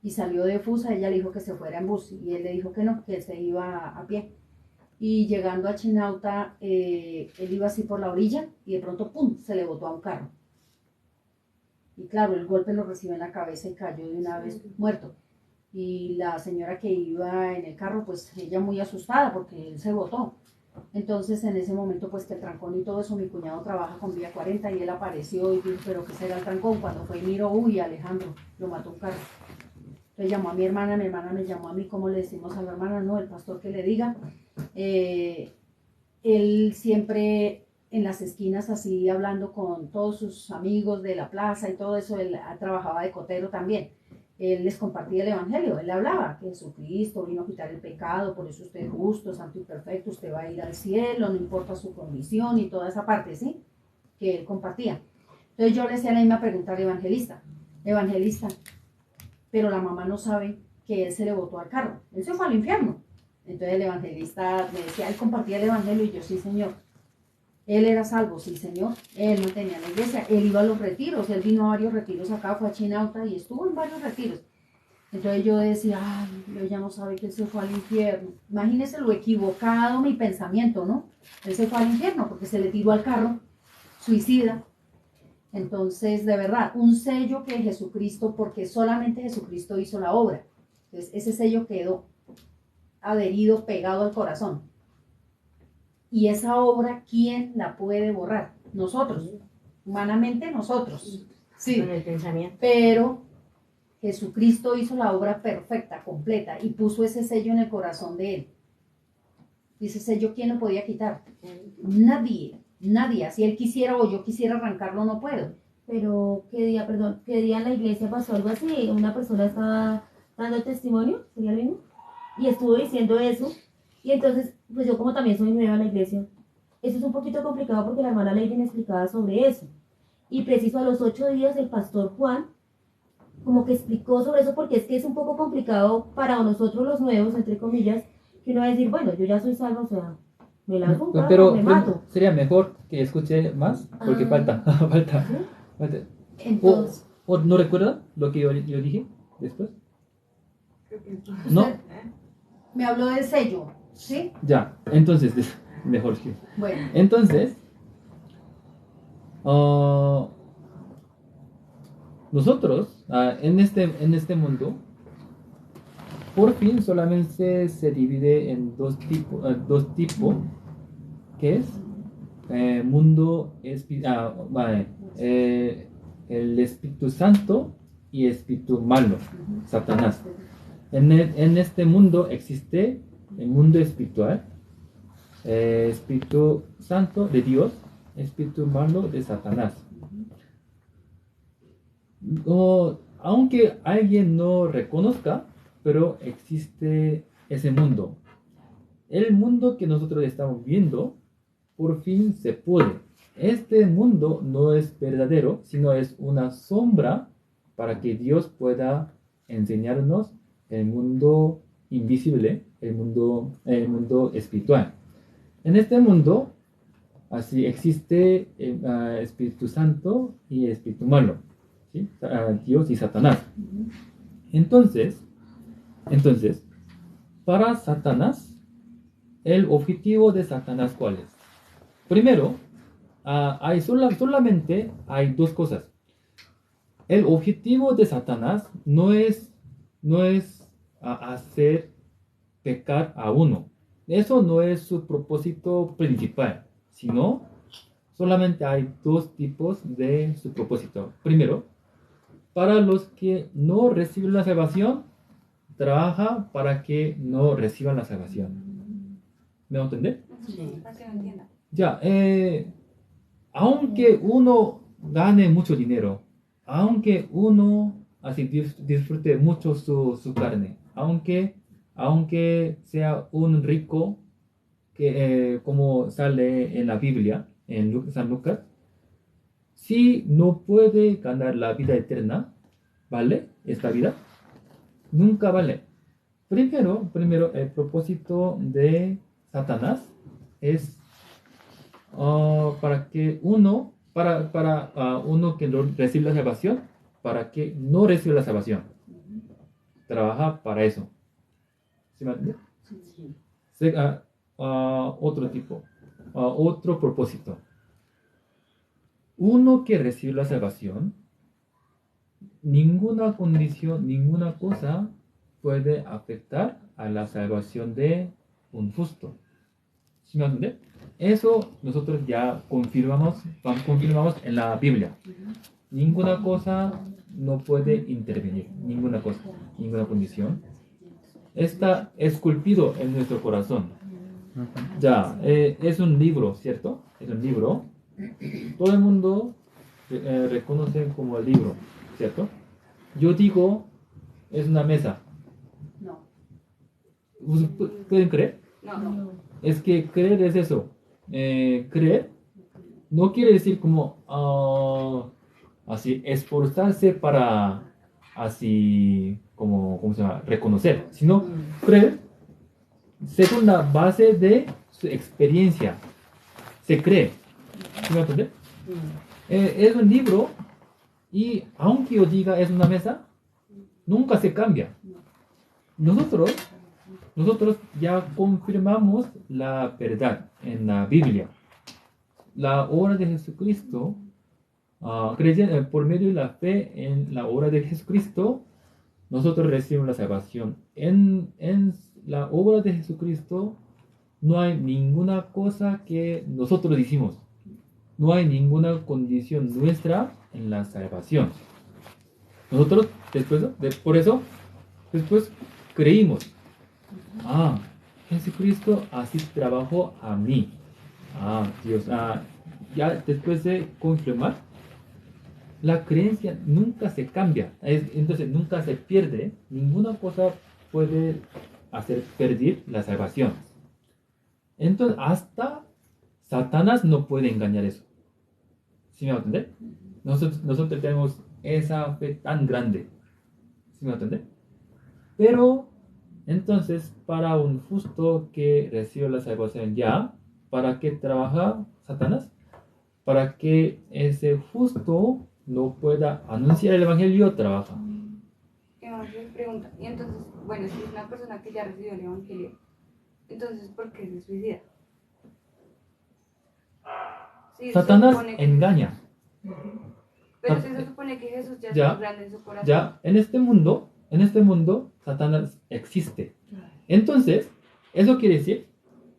Y salió de Fusa, ella le dijo que se fuera en bus, y él le dijo que no, que él se iba a pie. Y llegando a Chinauta, él iba así por la orilla, y de pronto, ¡pum!, se le botó a un carro. Y claro, el golpe lo recibió en la cabeza y cayó de una vez muerto. Y la señora que iba en el carro, pues ella muy asustada porque él se botó. Entonces en ese momento pues que el trancón y todo eso, mi cuñado trabaja con Vía 40 y él apareció y dijo, pero ¿qué será el trancón? Cuando fue y miró, uy, Alejandro, lo mató un carro. Entonces llamó a mi hermana me llamó a mí, ¿cómo le decimos a la hermana? No, el pastor que le diga. Él siempre en las esquinas así hablando con todos sus amigos de la plaza y todo eso, él trabajaba de cotero también. Él les compartía el evangelio, él hablaba que Jesucristo vino a quitar el pecado, por eso usted es justo, santo y perfecto, usted va a ir al cielo, no importa su condición y toda esa parte, ¿sí? Que él compartía. Entonces yo le hacía la misma pregunta al evangelista, pero la mamá no sabe que él se le botó al carro, él se fue al infierno. Entonces el evangelista me decía, él compartía el evangelio y yo, sí señor. Él era salvo, sí señor, él no tenía la iglesia, él iba a los retiros, él vino a varios retiros acá, fue a Chinauta y estuvo en varios retiros. Entonces yo decía, ay, él ya no sabe que él se fue al infierno. Imagínense lo equivocado mi pensamiento, ¿no? Él se fue al infierno porque se le tiró al carro, suicida. Entonces, de verdad, un sello que Jesucristo, porque solamente Jesucristo hizo la obra. Entonces, ese sello quedó adherido, pegado al corazón. Y esa obra, ¿quién la puede borrar? Nosotros, humanamente nosotros, sí, Con el pensamiento. pero Jesucristo hizo la obra perfecta, completa, y puso ese sello en el corazón de él. Y ese sello, ¿quién lo podía quitar? Nadie, nadie, así él quisiera o yo quisiera arrancarlo, no puedo. Pero, ¿qué día en la iglesia pasó algo así? Una persona estaba dando testimonio, ¿sería lo mismo? Y estuvo diciendo eso. Y entonces, pues yo como también soy nueva en la iglesia, eso es un poquito complicado porque la hermana Lady me explicaba sobre eso. Y preciso a los 8 días el pastor Juan como que explicó sobre eso porque es que es un poco complicado para nosotros los nuevos, entre comillas, que uno va a decir, bueno, yo ya soy salvo, o sea, me lanzo un carro, Pero me mato. sería mejor que escuche más porque falta. ¿Sí? Entonces, ¿O no recuerda lo que yo dije después? ¿No? usted me habló del sello, ¿sí? Ya, entonces, mejor que... Bueno, Entonces, nosotros en este mundo, por fin solamente se divide en dos tipos, que es mundo, el Espíritu Santo y Espíritu malo, Satanás. En este mundo existe el mundo espiritual, Espíritu Santo de Dios, Espíritu malo de Satanás. Aunque alguien no reconozca, pero existe ese mundo. El mundo que nosotros estamos viendo, por fin se puede este mundo no es verdadero, sino es una sombra para que Dios pueda enseñarnos el mundo invisible, el mundo espiritual. En este mundo, así existe Espíritu Santo y Espíritu malo, ¿sí? Dios y Satanás. Entonces, para Satanás, el objetivo de Satanás, ¿cuál es? Primero, solamente hay dos cosas. El objetivo de Satanás no es hacer pecar a uno. Eso no es su propósito principal, sino solamente hay dos tipos de su propósito. Primero, para los que no reciben la salvación, trabaja para que no reciban la salvación. ¿Me va a entender? Sí. Para que lo entienda. Ya, aunque uno gane mucho dinero, aunque uno así disfrute mucho su carne, aunque sea un rico, como sale en la Biblia, en San Lucas, si no puede ganar la vida eterna, ¿vale? Esta vida, nunca vale. Primero, el propósito de Satanás es para uno que no recibe la salvación, para que no reciba la salvación. Trabaja para eso. ¿Sí me entiende? Sí. Otro propósito. Uno que recibe la salvación, ninguna condición, ninguna cosa puede afectar a la salvación de un justo. ¿Sí me entiende? Eso nosotros ya confirmamos en la Biblia. Ninguna cosa no puede intervenir, ninguna cosa, ninguna condición. Está esculpido en nuestro corazón. Ya, es un libro, ¿cierto? Es un libro. Todo el mundo reconoce como el libro, ¿cierto? Yo digo, es una mesa. No. ¿Pueden creer? No. Es que creer es eso. Creer no quiere decir como así esforzarse para así como ¿cómo se llama? Reconocer, sino creer según la base de su experiencia. Se cree. ¿Sí me entiende? Es un libro y aunque yo diga es una mesa, nunca se cambia. Nosotros ya confirmamos la verdad en la Biblia. La obra de Jesucristo, por medio de la fe en la obra de Jesucristo, nosotros recibimos la salvación. En la obra de Jesucristo no hay ninguna cosa que nosotros hicimos. No hay ninguna condición nuestra en la salvación. Nosotros, por eso, después creímos. Jesucristo así trabajó a mí. Dios. Ya después de confirmar, la creencia nunca se cambia. Entonces nunca se pierde. Ninguna cosa puede hacer perder la salvación. Entonces hasta Satanás no puede engañar eso. ¿Sí me va a entender? Nosotros tenemos esa fe tan grande. ¿Sí me va a entender? Pero entonces, para un justo que recibe la salvación ya, ¿para qué trabaja Satanás? Para que ese justo no pueda anunciar el evangelio, trabaja. ¿Qué más les pregunta? Y entonces, bueno, si es una persona que ya recibió el evangelio, entonces, ¿por qué se suicida? Sí, Satanás se supone que- engaña. Pero si se supone que Jesús ya Ya, es grande en su corazón. Ya, en este mundo, Satanás existe. Entonces, eso quiere decir,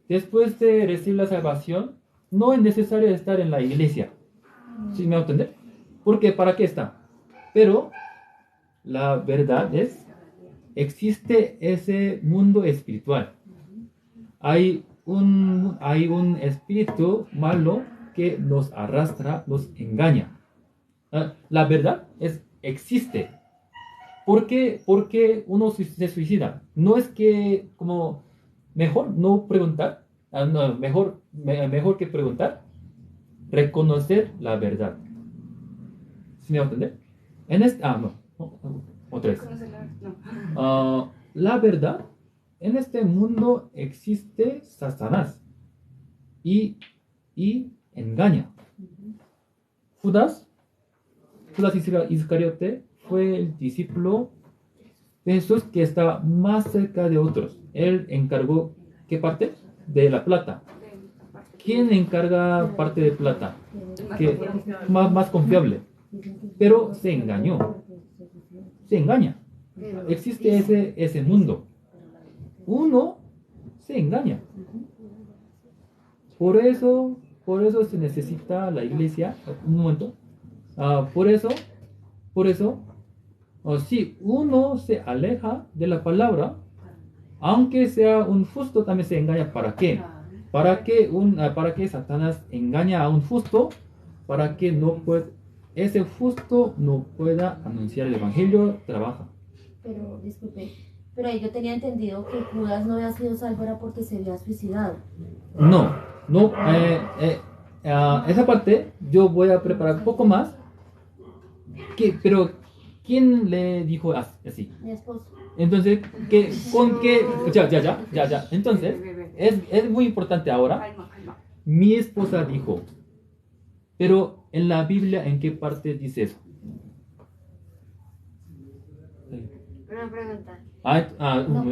después de recibir la salvación, no es necesario estar en la iglesia. ¿Sí me va a entender? Porque ¿para qué está? Pero la verdad es, existe ese mundo espiritual. Hay un espíritu malo que nos arrastra, nos engaña. La verdad es, existe. ¿Por qué uno se suicida? No es que como mejor no preguntar, mejor que preguntar. reconocer la verdad. ¿Sí me va a entender? Otra vez. Conocerla, no. La verdad, en este mundo existe Satanás y engaña. Judas Iscariote fue el discípulo de Jesús que estaba más cerca de otros. Él encargó, ¿qué parte? De la plata. ¿Quién encarga parte de plata? Que más confiable. Pero se engañó. Se engaña. Existe ese mundo. Uno se engaña. Por eso se necesita la iglesia. Un momento. Por eso, si uno se aleja de la palabra, aunque sea un justo, también se engaña. ¿Para qué? Para que Satanás engaña a un justo, para que ese justo no pueda anunciar el evangelio, trabaja. Pero, disculpe, pero ahí yo tenía entendido que Judas no había sido salvo era porque se había suicidado. No, esa parte yo voy a preparar un poco más. Pero, ¿quién le dijo así? Mi esposo. Entonces, ya. Entonces, es muy importante ahora. Calma. Mi esposa dijo, pero en la Biblia, ¿en qué parte dice eso? Una pregunta.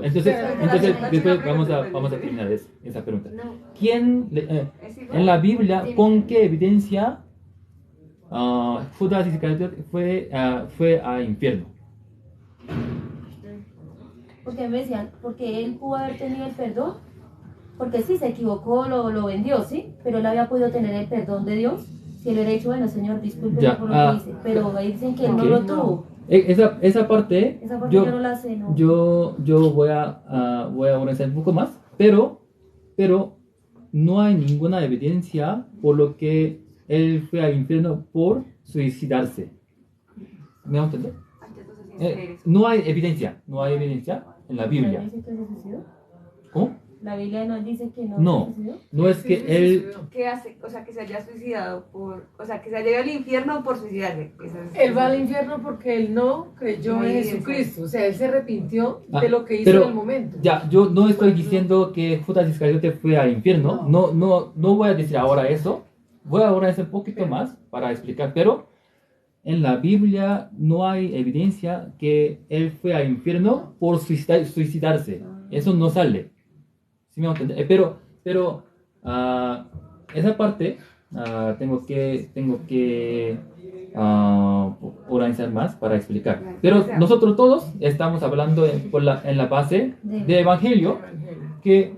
Entonces después vamos a terminar esa pregunta. No. En la Biblia, con qué evidencia Judas Iscariote fue al infierno? Porque me decían, porque él pudo haber tenido el perdón, porque sí, se equivocó, lo vendió, ¿sí? Pero él había podido tener el perdón de Dios, si él hubiera dicho, bueno, Señor, discúlpeme Ya, por lo que hice, pero ahí dicen que él no ok. lo tuvo. Esa parte, Yo no la sé, ¿no? yo voy a organizar un poco más, pero no hay ninguna evidencia por lo que él fue al infierno por suicidarse. ¿Me van a entender? No hay evidencia en la Biblia. ¿La Biblia dice que se suicidó? ¿Cómo? ¿La Biblia no dice que no, No. se suicidó? No es que él... ¿Qué hace? O sea, que se haya suicidado o sea, que se haya ido al infierno por suicidarse. Él va al infierno porque él no creyó en Sí, Jesucristo. O sea, él se arrepintió Ah, de lo que hizo pero- en el momento. Ya, yo no estoy diciendo que Judas Iscariote fue al infierno. No voy a decir ahora eso. Voy a organizar un poquito más para explicar, pero en la Biblia no hay evidencia que él fue al infierno por suicidarse. Eso no sale. ¿Sí me van a entender? Pero esa parte tengo que organizar más para explicar. Pero nosotros todos estamos hablando en la base de Evangelio, que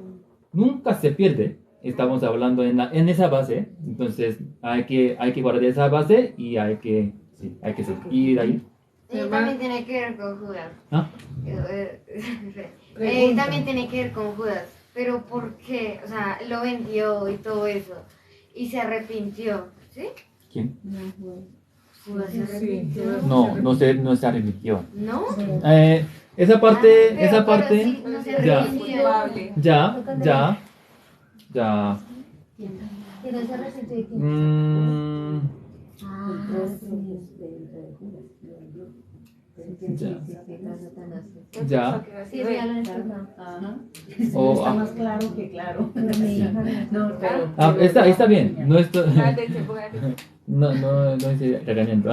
nunca se pierde. Estamos hablando en esa base, entonces hay que guardar esa base y hay que seguir ahí. Y también tiene que ver con Judas. ¿Ah? También tiene que ver con Judas. Pero ¿por qué? O sea, lo vendió y todo eso. Y se arrepintió. ¿Sí? ¿Quién? Judas se Sí. arrepintió. No se arrepintió. ¿No? Esa Pero parte, sí, no se ya. arrepintió. Culpable. ya. Que no se arrepintió de qué. Ya. Sí, eso ya lo he explicado. Ajá. O- Está más claro que claro. Pero mi hija no. No, pero... Está bien. No estoy, Pongan atención, pongan atención. no estoy regañando.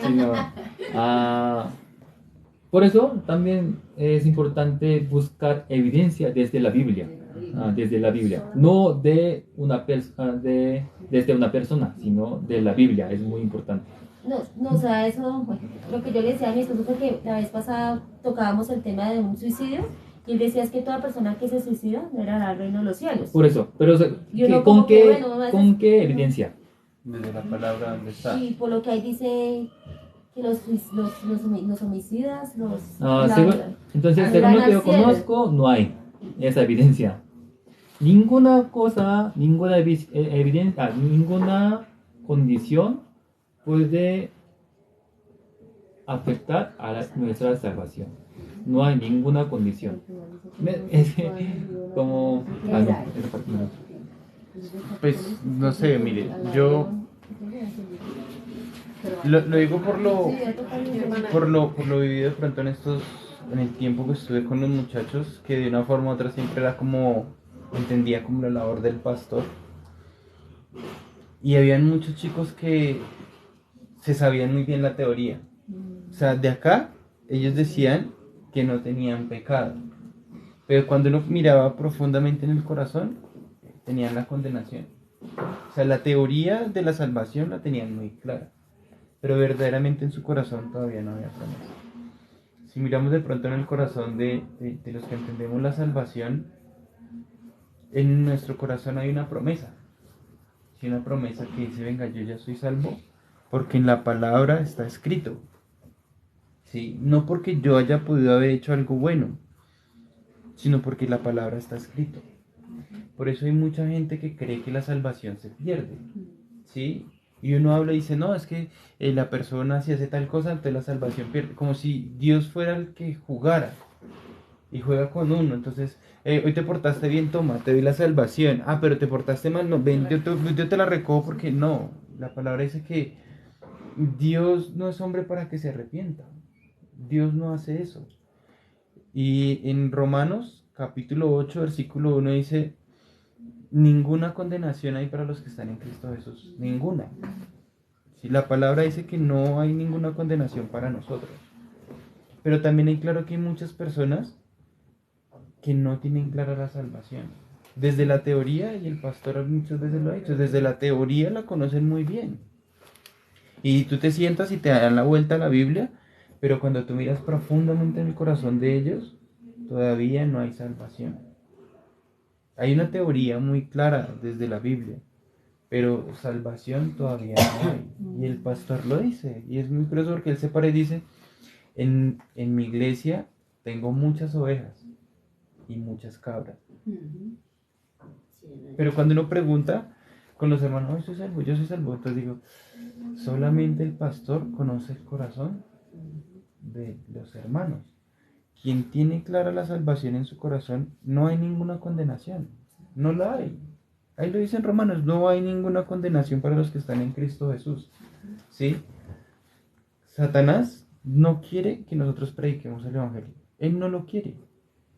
Sino, por eso también es importante buscar evidencia desde la Biblia. No de desde una persona, sino de la Biblia. Es muy importante. No, o sea, eso, bueno, lo que yo le decía a mi esposo fue que la vez pasada tocábamos el tema de un suicidio y él decía es que toda persona que se suicida no era al reino de los cielos. Por eso. Pero Yo no ¿con como que, bueno, a veces- con qué evidencia? Desde la palabra donde está. Y por lo que ahí dice que los homicidas, Entonces, Ah, según lo que yo van al cielo. conozco, no hay esa evidencia. Ninguna evidencia, ninguna condición puede afectar a nuestra salvación. No hay ninguna condición. Es que, como... no, esa parte no. Pues no sé, mire, yo lo digo por lo vivido de pronto en el tiempo que estuve con los muchachos, que de una forma u otra siempre era como, entendía como la labor del pastor. Y habían muchos chicos que se sabían muy bien la teoría. O sea, de acá ellos decían que no tenían pecado. Pero cuando uno miraba profundamente en el corazón, tenían la condenación. O sea, la teoría de la salvación la tenían muy clara. Pero verdaderamente en su corazón todavía no había promesa. Si miramos de pronto en el corazón de los que entendemos la salvación, en nuestro corazón hay una promesa. Sí, una promesa que dice, venga, yo ya soy salvo, porque en la palabra está escrito. ¿Sí? No porque yo haya podido haber hecho algo bueno, sino porque la palabra está escrito. Por eso hay mucha gente que cree que la salvación se pierde. ¿Sí? Y uno habla y dice, no, es que la persona si hace tal cosa, entonces la salvación pierde. Como si Dios fuera el que jugara y juega con uno. Entonces, hoy te portaste bien, toma, te doy la salvación. Ah, pero te portaste mal, no, ven, yo te la recojo porque no. La palabra dice que Dios no es hombre para que se arrepienta. Dios no hace eso. Y en Romanos, capítulo 8, versículo 1 dice, ninguna condenación hay para los que están en Cristo Jesús. Ninguna. Sí, la palabra dice que no hay ninguna condenación para nosotros. Pero también hay claro que hay muchas personas que no tienen clara la salvación. Desde la teoría, y el pastor muchas veces lo ha dicho, desde la teoría la conocen muy bien. Y tú te sientas y te dan la vuelta a la Biblia, pero cuando tú miras profundamente en el corazón de ellos, todavía no hay salvación. Hay una teoría muy clara desde la Biblia, pero salvación todavía no hay. Y el pastor lo dice, y es muy curioso porque él se para y dice, en mi iglesia tengo muchas ovejas y muchas cabras. Pero cuando uno pregunta con los hermanos, yo soy salvo, entonces digo, solamente el pastor conoce el corazón de los hermanos. Quien tiene clara la salvación en su corazón, no hay ninguna condenación, no la hay. Ahí lo dicen Romanos, no hay ninguna condenación para los que están en Cristo Jesús. ¿Sí? Satanás no quiere que nosotros prediquemos el Evangelio. Él no lo quiere.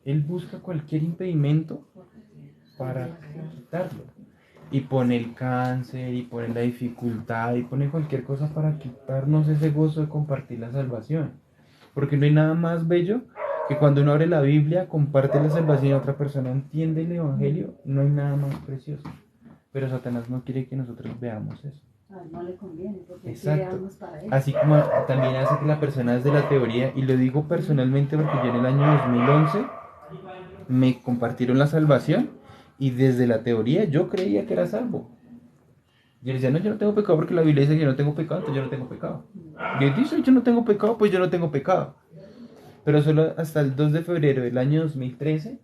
Él busca cualquier impedimento para quitarlo. Y pone el cáncer, y pone la dificultad, y pone cualquier cosa para quitarnos ese gozo de compartir la salvación. Porque no hay nada más bello que cuando uno abre la Biblia, comparte la salvación y otra persona entiende el Evangelio, no hay nada más precioso. Pero Satanás no quiere que nosotros veamos eso. No le conviene, porque exacto. Para él. Así como también hace que la persona desde la teoría, y lo digo personalmente porque yo en el año 2011 me compartieron la salvación y desde la teoría yo creía que era salvo. Yo decía, no, yo no tengo pecado porque la Biblia dice que yo no tengo pecado, entonces yo no tengo pecado. Y él dice, yo no tengo pecado, pues yo no tengo pecado. Pero solo hasta el 2 de febrero del año 2013,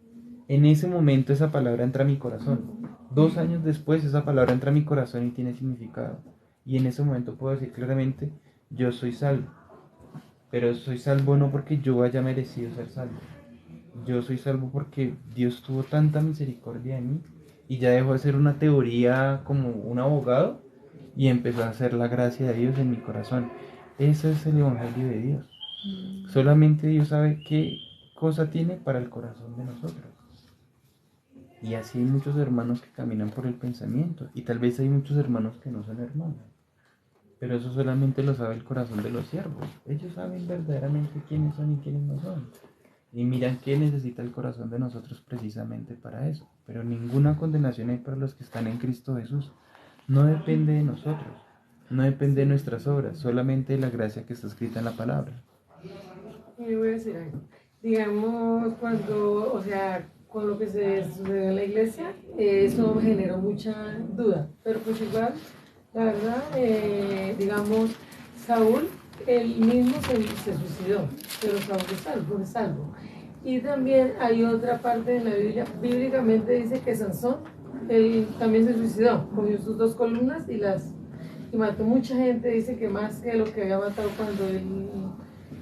en ese momento esa palabra entra a mi corazón. 2 años después esa palabra entra a mi corazón y tiene significado. Y en ese momento puedo decir claramente, yo soy salvo. Pero soy salvo no porque yo haya merecido ser salvo. Yo soy salvo porque Dios tuvo tanta misericordia de mí y ya dejó de ser una teoría como un abogado y empezó a ser la gracia de Dios en mi corazón. Ese es el Evangelio de Dios. Solamente Dios sabe qué cosa tiene para el corazón de nosotros. Y así hay muchos hermanos que caminan por el pensamiento. Y tal vez hay muchos hermanos que no son hermanos. Pero eso solamente lo sabe el corazón de los siervos. Ellos saben verdaderamente quiénes son y quiénes no son. Y miran qué necesita el corazón de nosotros precisamente para eso. Pero ninguna condenación hay para los que están en Cristo Jesús. No depende de nosotros. No depende de nuestras obras. Solamente de la gracia que está escrita en la palabra. Y voy a decir algo. Digamos, con lo que se sucedió en la iglesia, eso generó mucha duda. Pero pues igual, la verdad, digamos, Saúl, él mismo se suicidó, pero Saúl es salvo. Y también hay otra parte de la Biblia, bíblicamente dice que Sansón, él también se suicidó, cogió sus 2 columnas y mató mucha gente, dice que más que lo que había matado cuando él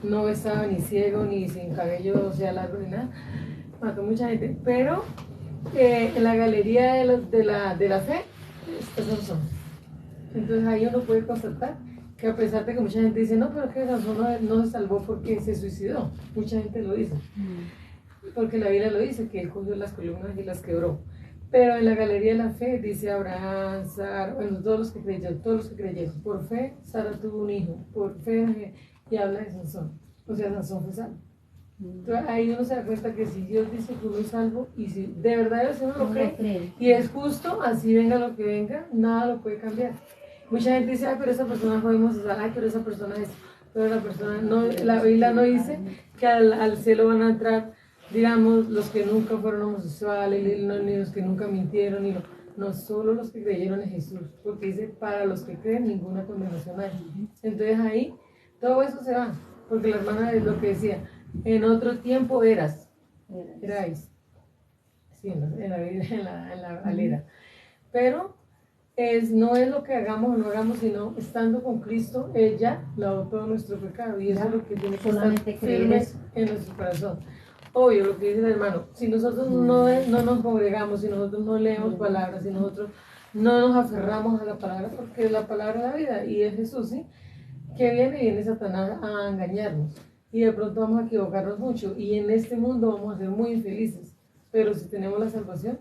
no estaba ni ciego, ni sin cabello, o sea, largo, ni nada, mató mucha gente, pero en la galería de la fe está Sansón. Entonces ahí uno puede constatar que a pesar de que mucha gente dice, no, pero que Sansón no se salvó porque se suicidó. Mucha gente lo dice. Porque la Biblia lo dice, que él cogió las columnas y las quebró. Pero en la galería de la fe dice Abraham, Sara, bueno, todos los que creyeron. Por fe, Sara tuvo un hijo. Por fe, y habla de Sansón. O sea, Sansón fue salvo. Entonces ahí uno se da cuenta que si Dios dice que uno es salvo, y si de verdad Dios uno lo cree, y es justo, así venga lo que venga, nada lo puede cambiar. Mucha gente dice, ay, pero esa persona fue homosexual, ay, pero esa persona es, pero la persona, no, la Biblia no dice que al cielo van a entrar, digamos, los que nunca fueron homosexuales, ni los que nunca mintieron, no solo los que creyeron en Jesús, porque dice, para los que creen, ninguna condenación hay. Entonces ahí, todo eso se va, porque la hermana es lo que decía, en otro tiempo erais. Sí, en la Valera. Pero no es lo que hagamos o no hagamos, sino estando con Cristo, ella lavó todo nuestro pecado. Y eso es lo que tiene que estar firme en nuestro corazón. Obvio, lo que dice el hermano, si nosotros no nos congregamos, si nosotros no leemos palabras, si nosotros no nos aferramos a la palabra, porque la palabra es la vida y es Jesús, ¿sí? Que viene Satanás a engañarnos. Y de pronto vamos a equivocarnos mucho. Y en este mundo vamos a ser muy infelices. Pero si tenemos la salvación,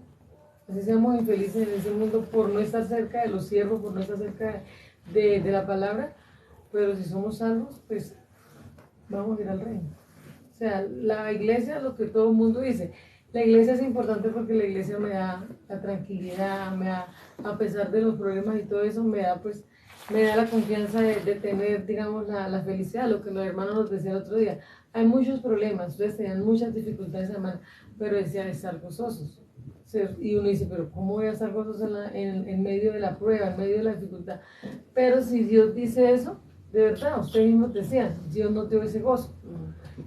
así seamos infelices en ese mundo por no estar cerca de los siervos, por no estar cerca de la palabra. Pero si somos salvos, pues vamos a ir al reino. O sea, la iglesia, lo que todo el mundo dice, la iglesia es importante porque la iglesia me da la tranquilidad, a pesar de los problemas y todo eso, me da la confianza de tener, digamos, la felicidad, lo que los hermanos nos decían el otro día. Hay muchos problemas, ustedes tenían muchas dificultades, hermano, pero decían estar gozosos. Y uno dice, pero ¿cómo voy a estar gozoso en medio de la prueba, en medio de la dificultad? Pero si Dios dice eso, de verdad, ustedes mismos decían, Dios no te dio ese gozo.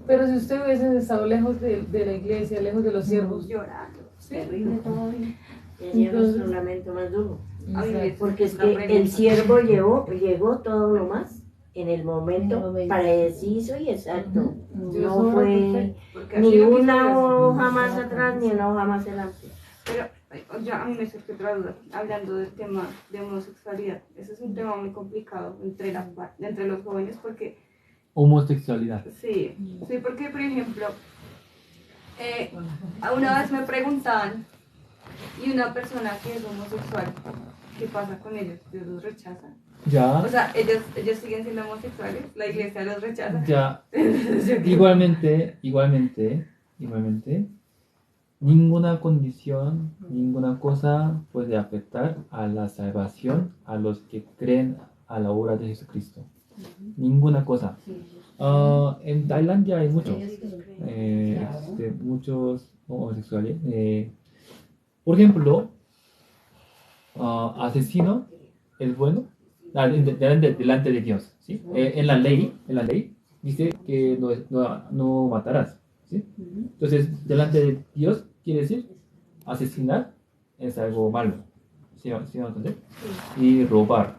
Pero si usted hubiese estado lejos de la iglesia, lejos de los siervos, llorando, ¿sí? terrible todavía. Tenía nuestro lamento más duro. Exacto. Porque es que el siervo llegó todo lo más en el momento preciso y exacto. No fue ni una hoja más atrás ni una hoja más adelante. Pero ya a mí me surge otra duda, hablando del tema de homosexualidad. Ese es un tema muy complicado entre los jóvenes porque... Homosexualidad. Sí, porque por ejemplo, una vez me preguntaban, y una persona que es homosexual, ¿qué pasa con ellos? ¿Dios los rechaza? Ya. O sea, ellos siguen siendo homosexuales, la iglesia los rechaza. Ya. Igualmente, ninguna condición, ninguna cosa puede afectar a la salvación a los que creen a la obra de Jesucristo. Ninguna cosa. En Tailandia hay muchos homosexuales. Por ejemplo, asesino es bueno delante de Dios, ¿sí? En la ley dice que no matarás, ¿sí? Entonces, delante de Dios quiere decir asesinar es algo malo, ¿sí me entiendes? Y robar